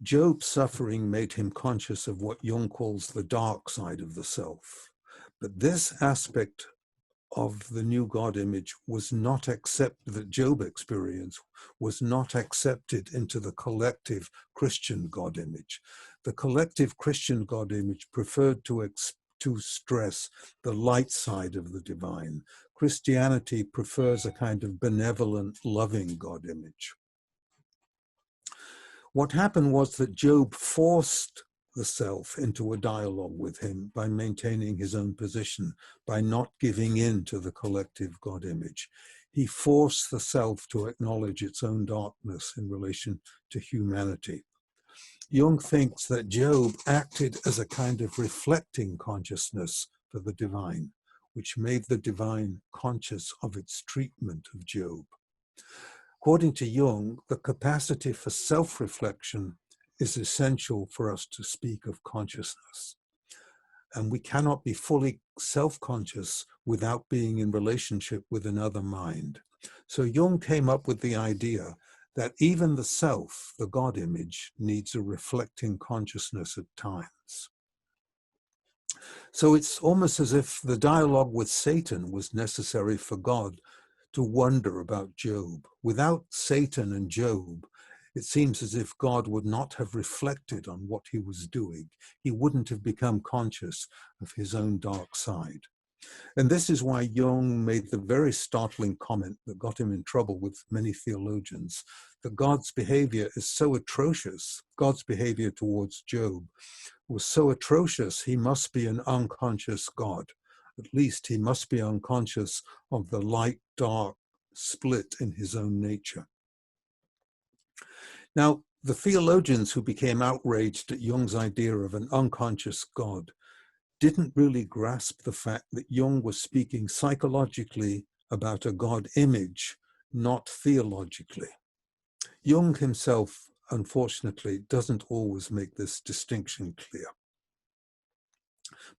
Job's suffering made him conscious of what Jung calls the dark side of the self. But this aspect of the new God image was not accepted, that Job experienced was not accepted into the collective Christian God image. The collective Christian God image preferred to stress the light side of the divine. Christianity prefers a kind of benevolent, loving God image. What happened was that Job forced the self into a dialogue with him by maintaining his own position, by not giving in to the collective God image. He forced the self to acknowledge its own darkness in relation to humanity. Jung thinks that Job acted as a kind of reflecting consciousness for the divine, which made the divine conscious of its treatment of Job. According to Jung, the capacity for self-reflection is essential for us to speak of consciousness. And we cannot be fully self-conscious without being in relationship with another mind. So Jung came up with the idea that even the self, the God image, needs a reflecting consciousness at times. So it's almost as if the dialogue with Satan was necessary for God to wonder about Job. Without Satan and Job, it seems as if God would not have reflected on what he was doing. He wouldn't have become conscious of his own dark side. And this is why Jung made the very startling comment that got him in trouble with many theologians, that God's behavior is so atrocious, God's behavior towards Job was so atrocious, he must be an unconscious God. At least he must be unconscious of the light-dark split in his own nature. Now, the theologians who became outraged at Jung's idea of an unconscious God didn't really grasp the fact that Jung was speaking psychologically about a God image, not theologically. Jung himself, unfortunately, doesn't always make this distinction clear.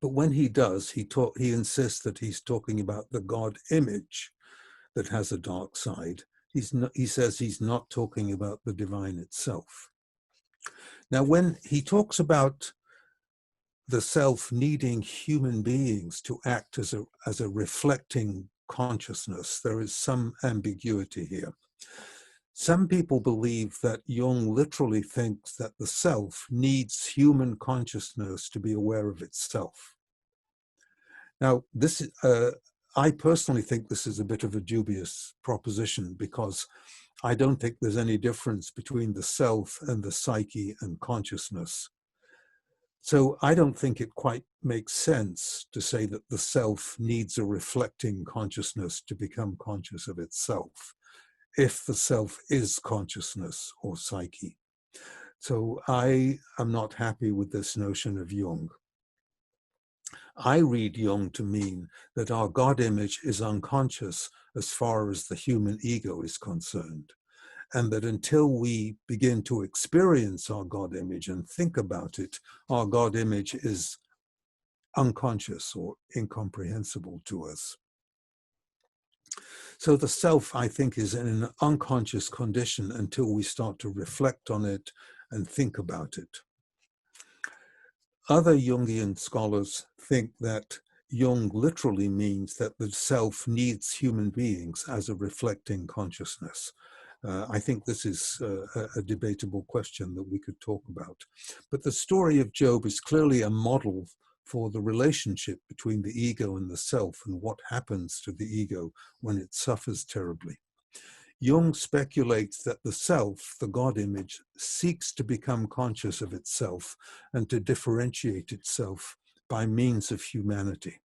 But when he does, he insists that he's talking about the God image that has a dark side. He says he's not talking about the divine itself. Now, when he talks about the self needing human beings to act as a reflecting consciousness, there is some ambiguity here. Some people believe that Jung literally thinks that the self needs human consciousness to be aware of itself. Now, I personally think this is a bit of a dubious proposition, because I don't think there's any difference between the self and the psyche and consciousness. So I don't think it quite makes sense to say that the self needs a reflecting consciousness to become conscious of itself, if the self is consciousness or psyche. So I am not happy with this notion of Jung. I read Jung to mean that our God image is unconscious as far as the human ego is concerned, and that until we begin to experience our God image and think about it, our God image is unconscious or incomprehensible to us. So the self, I think, is in an unconscious condition until we start to reflect on it and think about it. Other Jungian scholars think that Jung literally means that the self needs human beings as a reflecting consciousness. I think this is a debatable question that we could talk about. But the story of Job is clearly a model for the relationship between the ego and the self, and what happens to the ego when it suffers terribly. Jung speculates that the self, the God image, seeks to become conscious of itself and to differentiate itself by means of humanity.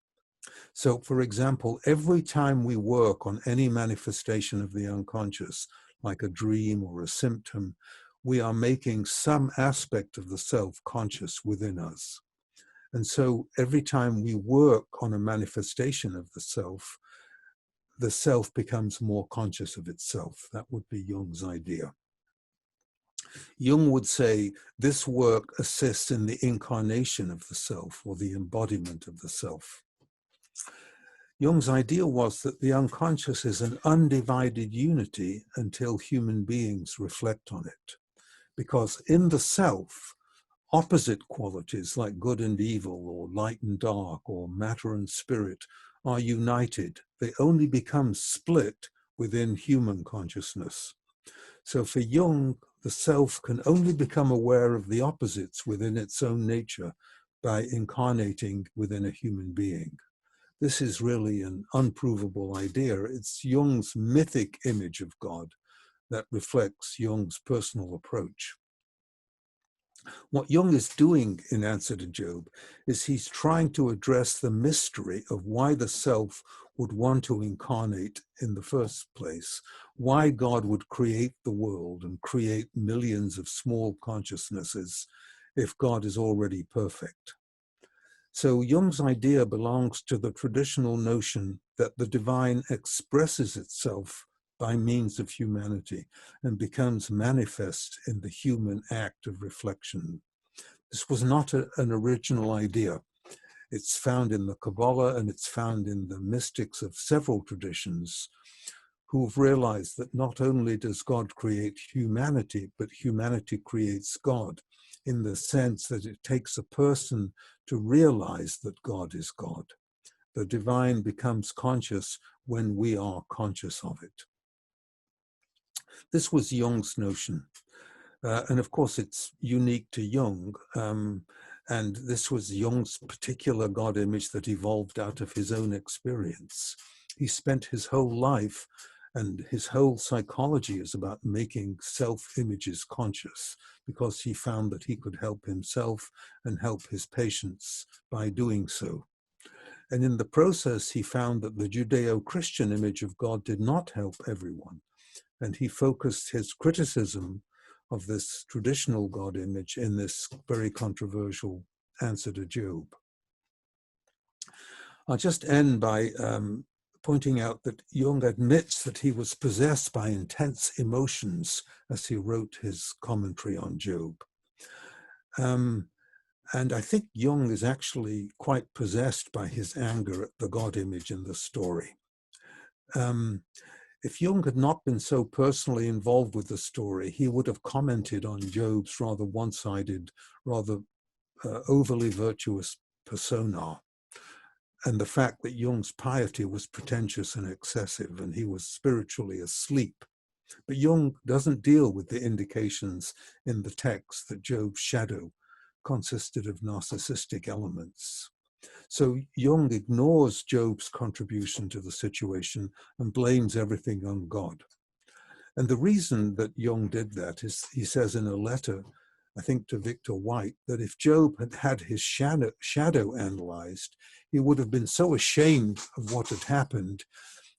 So, for example, every time we work on any manifestation of the unconscious, like a dream or a symptom, we are making some aspect of the self conscious within us. And so every time we work on a manifestation of the self becomes more conscious of itself. That would be Jung's idea. Jung would say this work assists in the incarnation of the self, or the embodiment of the self. Jung's idea was that the unconscious is an undivided unity until human beings reflect on it. Because in the self, opposite qualities like good and evil, or light and dark, or matter and spirit are united. They only become split within human consciousness. So for Jung, the self can only become aware of the opposites within its own nature by incarnating within a human being. This is really an unprovable idea. It's Jung's mythic image of God that reflects Jung's personal approach. What Jung is doing in Answer to Job is he's trying to address the mystery of why the self would want to incarnate in the first place, why God would create the world and create millions of small consciousnesses if God is already perfect. So Jung's idea belongs to the traditional notion that the divine expresses itself by means of humanity and becomes manifest in the human act of reflection. This was not an original idea. It's found in the Kabbalah and it's found in the mystics of several traditions who've realized that not only does God create humanity, but humanity creates God, in the sense that it takes a person to realize that God is God. The divine becomes conscious when we are conscious of it. This was Jung's notion. And of course, it's unique to Jung. And this was Jung's particular God image that evolved out of his own experience. He spent his whole life, and his whole psychology is about making self-images conscious, because he found that he could help himself and help his patients by doing so. And in the process, he found that the Judeo-Christian image of God did not help everyone. And he focused his criticism of this traditional God image in this very controversial Answer to Job. I'll just end by pointing out that Jung admits that he was possessed by intense emotions as he wrote his commentary on Job. And I think Jung is actually quite possessed by his anger at the God image in the story. If Jung had not been so personally involved with the story, he would have commented on Job's rather one-sided, rather overly virtuous persona, and the fact that Jung's piety was pretentious and excessive, and he was spiritually asleep. But Jung doesn't deal with the indications in the text that Job's shadow consisted of narcissistic elements. So Jung ignores Job's contribution to the situation and blames everything on God. And the reason that Jung did that is, he says in a letter, I think to Victor White, that if Job had had his shadow analyzed, he would have been so ashamed of what had happened,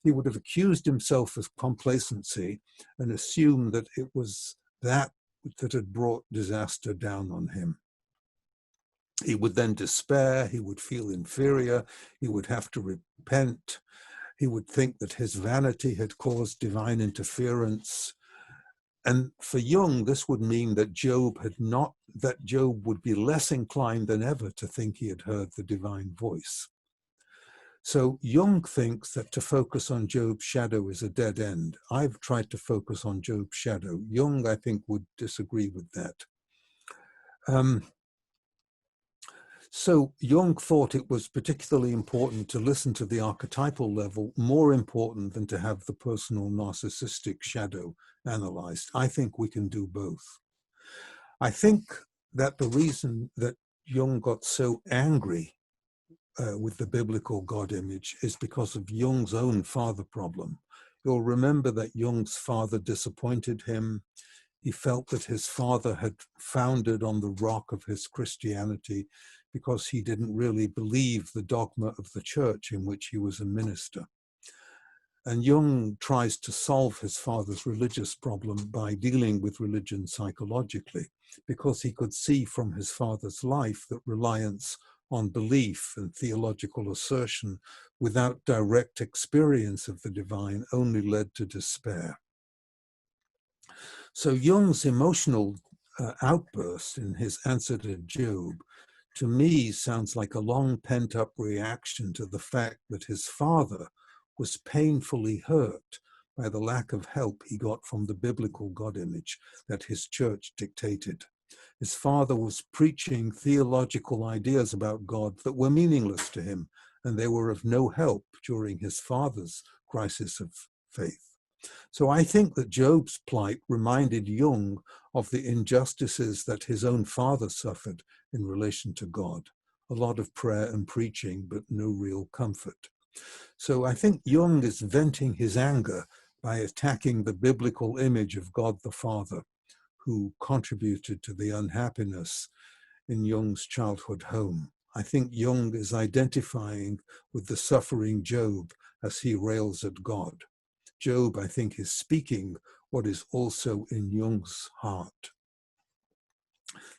he would have accused himself of complacency and assumed that it was that had brought disaster down on him. He would then despair, he would feel inferior, he would have to repent, he would think that his vanity had caused divine interference. And for Jung, this would mean that Job would be less inclined than ever to think he had heard the divine voice. So Jung thinks that to focus on Job's shadow is a dead end. I've tried to focus on Job's shadow. Jung, I think, would disagree with that. So Jung thought it was particularly important to listen to the archetypal level, more important than to have the personal narcissistic shadow analyzed. I think we can do both. I think that the reason that Jung got so angry with the biblical God image is because of Jung's own father problem. You'll remember that Jung's father disappointed him. He felt that his father had founded on the rock of his Christianity because he didn't really believe the dogma of the church in which he was a minister. And Jung tries to solve his father's religious problem by dealing with religion psychologically, because he could see from his father's life that reliance on belief and theological assertion without direct experience of the divine only led to despair. So Jung's emotional outburst in his Answer to Job, to me, sounds like a long pent-up reaction to the fact that his father was painfully hurt by the lack of help he got from the biblical God image that his church dictated. His father was preaching theological ideas about God that were meaningless to him, and they were of no help during his father's crisis of faith. So I think that Job's plight reminded Jung of the injustices that his own father suffered in relation to God. A lot of prayer and preaching, but no real comfort. So I think Jung is venting his anger by attacking the biblical image of God the Father, who contributed to the unhappiness in Jung's childhood home. I think Jung is identifying with the suffering Job as he rails at God. Job, I think, is speaking what is also in Jung's heart.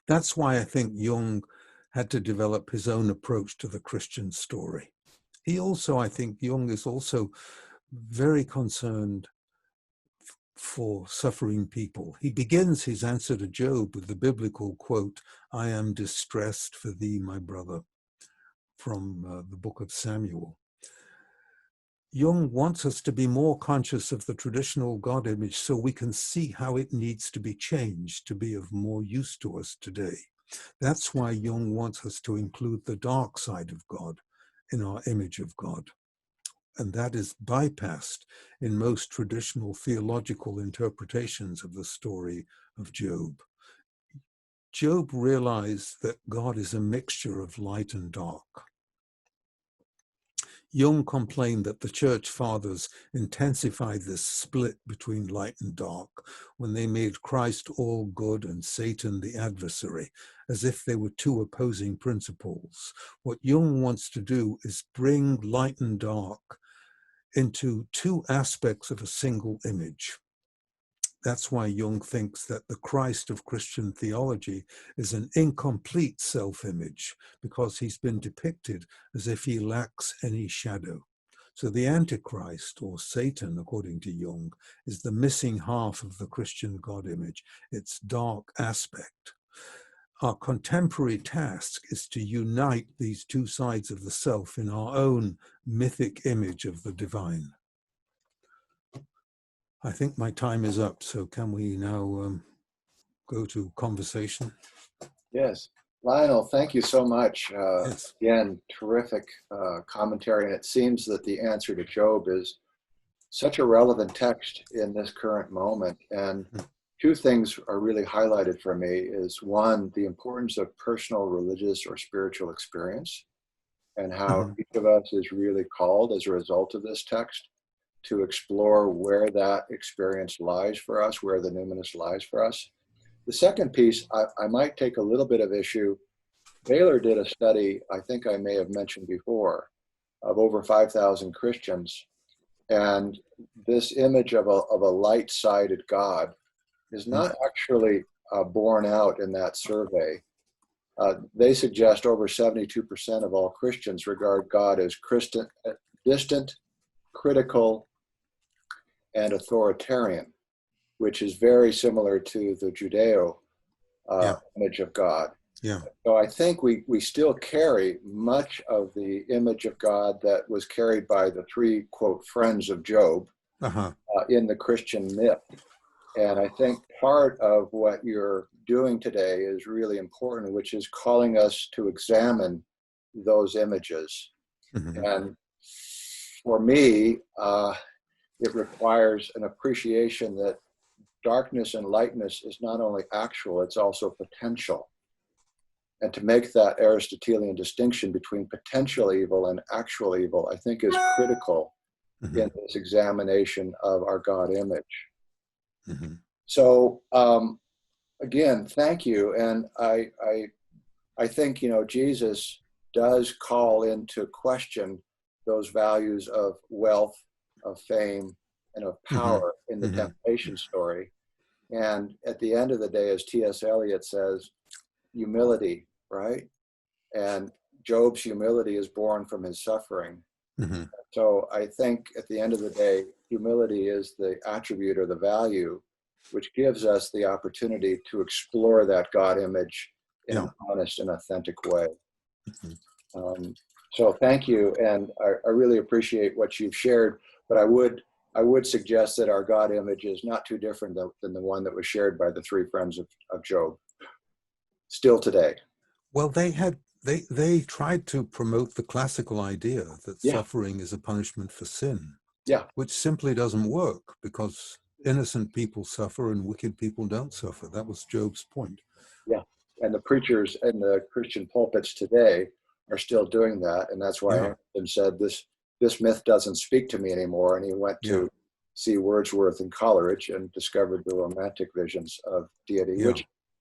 That's why I think Jung had to develop his own approach to the Christian story. He also, I think Jung is also very concerned for suffering people. He begins his answer to Job with the biblical quote, "I am distressed for thee, my brother," from the book of Samuel. Jung wants us to be more conscious of the traditional God image so we can see how it needs to be changed to be of more use to us today. That's why Jung wants us to include the dark side of God in our image of God. And that is bypassed in most traditional theological interpretations of the story of Job. Job realized that God is a mixture of light and dark. Jung complained that the church fathers intensified this split between light and dark when they made Christ all good and Satan the adversary, as if they were two opposing principles. What Jung wants to do is bring light and dark into two aspects of a single image. That's why Jung thinks that the Christ of Christian theology is an incomplete self-image, because he's been depicted as if he lacks any shadow. So the Antichrist, or Satan, according to Jung, is the missing half of the Christian God image, its dark aspect. Our contemporary task is to unite these two sides of the self in our own mythic image of the divine. I think my time is up, so can we now go to conversation? Yes. Lionel, thank you so much. Yes. Again, terrific commentary. And it seems that the answer to Job is such a relevant text in this current moment. And two things are really highlighted for me is one, the importance of personal religious or spiritual experience and how each of us is really called as a result of this text to explore where that experience lies for us, where the numinous lies for us. The second piece, I might take a little bit of issue. Baylor did a study, I think I may have mentioned before, of over 5,000 Christians. And this image of a light-sided God is not actually borne out in that survey. They suggest over 72% of all Christians regard God as distant, critical, and authoritarian, which is very similar to the Judeo image of God. Yeah. So I think we still carry much of the image of God that was carried by the three, quote, friends of Job in the Christian myth. And I think part of what you're doing today is really important, which is calling us to examine those images. And for me, it requires an appreciation that darkness and lightness is not only actual, it's also potential. And to make that Aristotelian distinction between potential evil and actual evil, I think is critical in this examination of our God image. So again, thank you. And I think, Jesus does call into question those values of wealth, of fame, and of power in the temptation story. And at the end of the day, as T.S. Eliot says, humility, right? And Job's humility is born from his suffering. So I think at the end of the day, humility is the attribute or the value which gives us the opportunity to explore that God image in an honest and authentic way. So thank you, and I really appreciate what you've shared, but I would suggest that our God image is not too different than the one that was shared by the three friends of Job, still today. Well, they tried to promote the classical idea that suffering is a punishment for sin, which simply doesn't work, because innocent people suffer and wicked people don't suffer. That was Job's point. Yeah. And the preachers in the Christian pulpits today are still doing that. And that's why Emerson said, this myth doesn't speak to me anymore. And he went to see Wordsworth and Coleridge and discovered the romantic visions of deity, Yeah.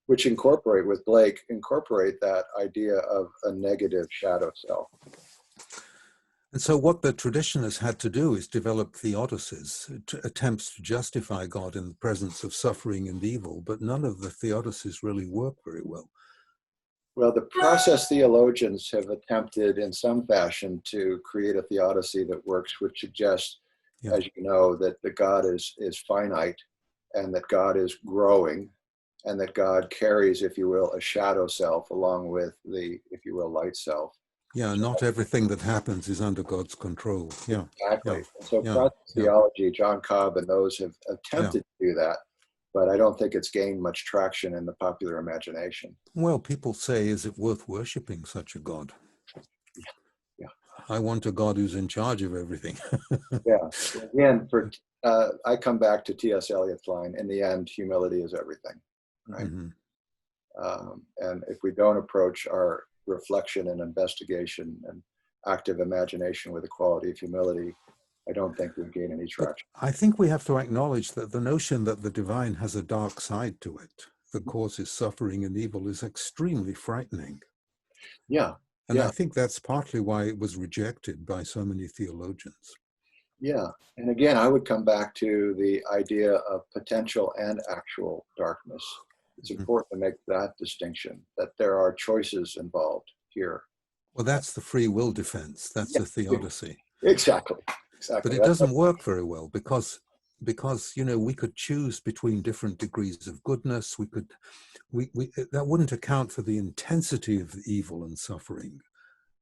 which incorporate with Blake, incorporate that idea of a negative shadow self. And so what the tradition has had to do is develop theodicies, attempts to justify God in the presence of suffering and evil, but none of the theodicies really work very well. Well, the process theologians have attempted in some fashion to create a theodicy that works, which suggests, as you know, that the God is finite and that God is growing and that God carries, if you will, a shadow self along with the, if you will, light self. Yeah, not everything that happens is under God's control. Yeah. Exactly. Yeah. So Yeah. process Yeah. theology, John Cobb and those have attempted to do that, but I don't think it's gained much traction in the popular imagination. Well, people say, is it worth worshipping such a God? Yeah. I want a God who's in charge of everything. Yeah. Again, I come back to T.S. Eliot's line, in the end, humility is everything. Right. Mm-hmm. And if we don't approach our reflection and investigation and active imagination with a quality of humility, I don't think we gain any traction. But I think we have to acknowledge that the notion that the divine has a dark side to it that causes suffering and evil is extremely frightening. Yeah. And I think that's partly why it was rejected by so many theologians. Yeah. And again, I would come back to the idea of potential and actual darkness. It's important to make that distinction, that there are choices involved here. Well, that's the free will defense. That's the theodicy. Exactly. But it doesn't work very well because you know, we could choose between different degrees of goodness. That wouldn't account for the intensity of the evil and suffering.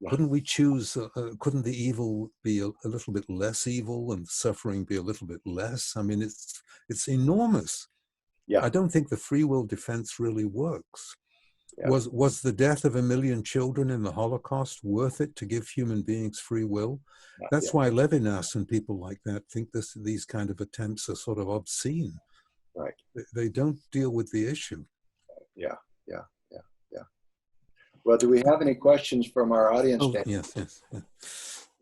Couldn't we choose? Couldn't the evil be a little bit less evil and suffering be a little bit less? I mean, it's enormous. Yeah. I don't think the free will defense really works. Yeah. Was the death of 1 million children in the Holocaust worth it to give human beings free will? That's why Levinas and people like that think these kind of attempts are sort of obscene. Right. They don't deal with the issue. Yeah. Well, do we have any questions from our audience? Oh, yes.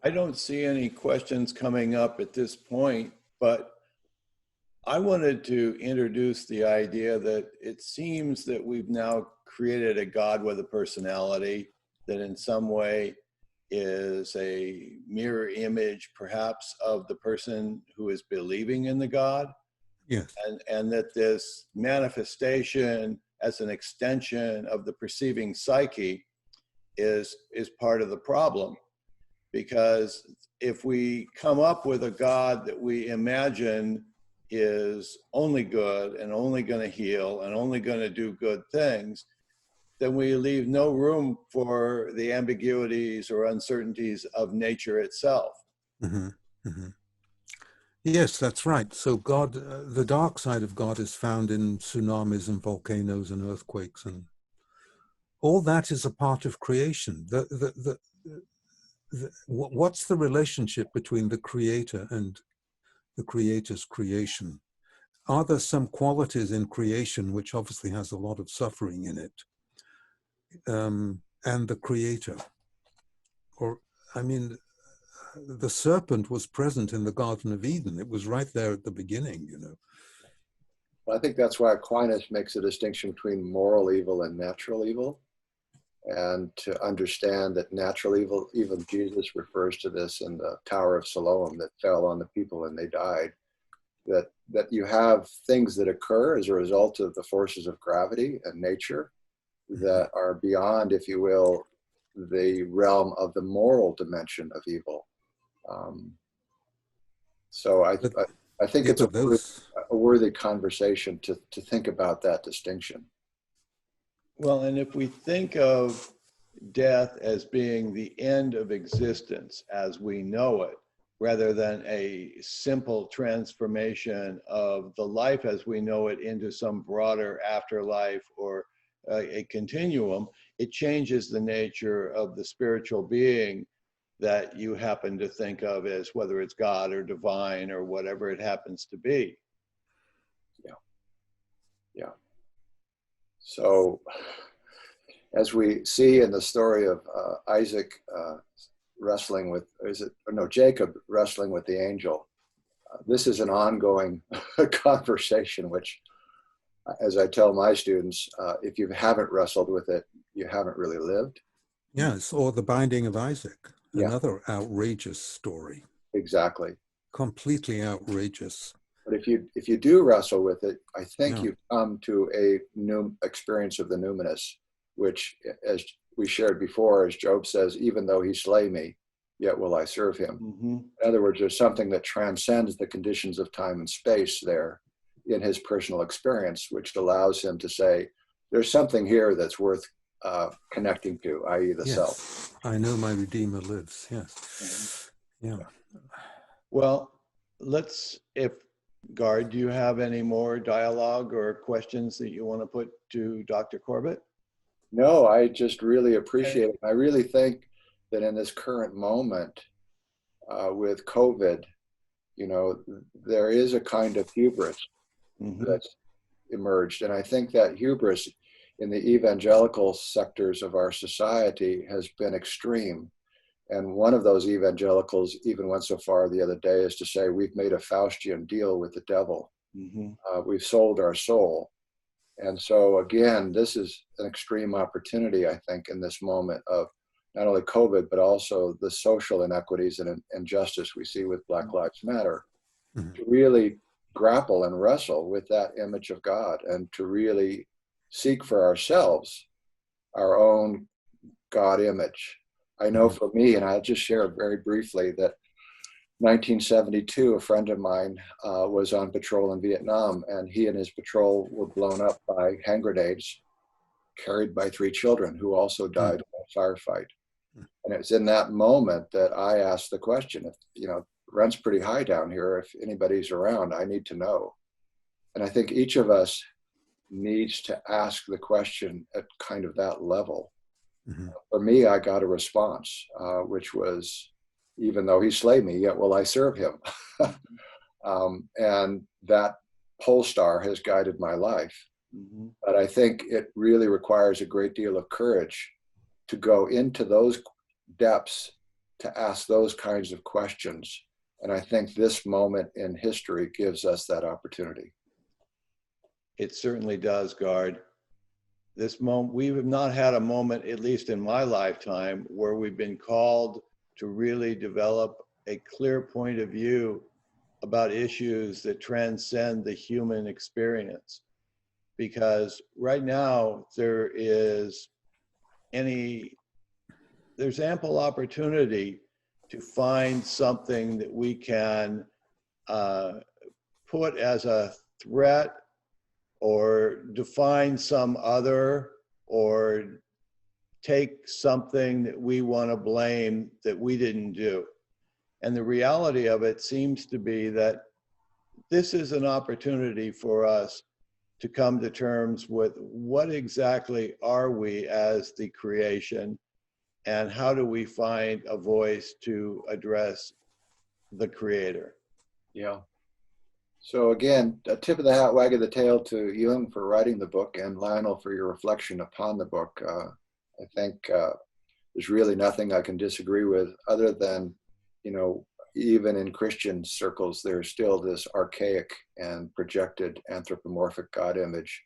I don't see any questions coming up at this point, but I wanted to introduce the idea that it seems that we've now created a God with a personality that in some way is a mirror image perhaps of the person who is believing in the God. Yes. And that this manifestation as an extension of the perceiving psyche is part of the problem. Because if we come up with a God that we imagine is only good and only going to heal and only going to do good things, then we leave no room for the ambiguities or uncertainties of nature itself. Mm-hmm. Mm-hmm. Yes, that's right. So God, the dark side of God is found in tsunamis and volcanoes and earthquakes, and all that is a part of creation. What's the relationship between the creator and the creator's creation? Are there some qualities in creation which obviously has a lot of suffering in it, and the creator? Or, I mean, the serpent was present in the Garden of Eden. It was right there at the beginning, you know. Well, I think that's why Aquinas makes a distinction between moral evil and natural evil. And to understand that natural evil, even Jesus refers to this in the Tower of Siloam that fell on the people and they died, that you have things that occur as a result of the forces of gravity and nature that are beyond, if you will, the realm of the moral dimension of evil. So I think it's a worthy conversation to think about that distinction. Well, and if we think of death as being the end of existence as we know it, rather than a simple transformation of the life as we know it into some broader afterlife or a continuum, it changes the nature of the spiritual being that you happen to think of as whether it's God or divine or whatever it happens to be. Yeah. So, as we see in the story of Isaac wrestling with, Jacob wrestling with the angel, this is an ongoing conversation, which, as I tell my students, if you haven't wrestled with it, you haven't really lived. Yes, or The Binding of Isaac, Yeah. another outrageous story. Exactly. Completely outrageous. But if you do wrestle with it, I think Yeah. you come to a new experience of the numinous, which, as we shared before, as Job says, even though he slay me, yet will I serve him. Mm-hmm. In other words, there's something that transcends the conditions of time and space there in his personal experience, which allows him to say, there's something here that's worth connecting to, i.e. the Yes. self. I know my Redeemer lives. Yes. Yeah. Well, if Gard, do you have any more dialogue or questions that you want to put to Dr. Corbett? No, I just really appreciate it. I really think that in this current moment with COVID, there is a kind of hubris that's emerged. And I think that hubris in the evangelical sectors of our society has been extreme. And one of those evangelicals even went so far the other day as to say, we've made a Faustian deal with the devil. We've sold our soul. And so again, this is an extreme opportunity, I think, in this moment of not only COVID, but also the social inequities and injustice we see with Black Lives Matter, to really grapple and wrestle with that image of God and to really seek for ourselves our own God image. I know for me, and I'll just share very briefly, that 1972, a friend of mine was on patrol in Vietnam, and he and his patrol were blown up by hand grenades carried by 3 children who also died in a firefight. And it was in that moment that I asked the question, if, rent's pretty high down here, if anybody's around, I need to know. And I think each of us needs to ask the question at kind of that level. For me, I got a response, which was, even though he slay me, yet will I serve him. And that pole star has guided my life. But I think it really requires a great deal of courage to go into those depths, to ask those kinds of questions. And I think this moment in history gives us that opportunity. It certainly does, Gard. This moment, we have not had a moment, at least in my lifetime, where we've been called to really develop a clear point of view about issues that transcend the human experience. Because right now there's ample opportunity to find something that we can put as a threat, or define some other, or take something that we want to blame that we didn't do. And the reality of it seems to be that this is an opportunity for us to come to terms with what exactly are we as the creation, and how do we find a voice to address the Creator. Yeah. So again, a tip of the hat, wag of the tail to Jung for writing the book, and Lionel for your reflection upon the book. I think there's really nothing I can disagree with, other than, even in Christian circles, there's still this archaic and projected anthropomorphic God image,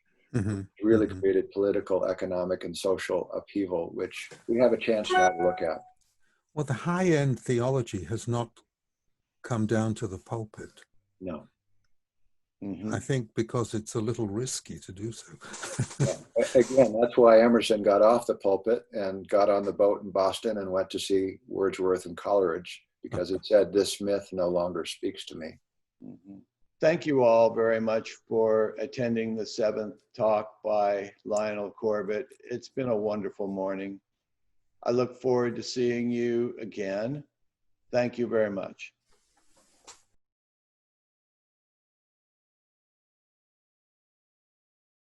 really created political, economic, and social upheaval, which we have a chance now to look at. Well, the high-end theology has not come down to the pulpit. No. I think because it's a little risky to do so. Again, that's why Emerson got off the pulpit and got on the boat in Boston and went to see Wordsworth and Coleridge, because it said, this myth no longer speaks to me. Thank you all very much for attending the 7th talk by Lionel Corbett. It's been a wonderful morning. I look forward to seeing you again. Thank you very much.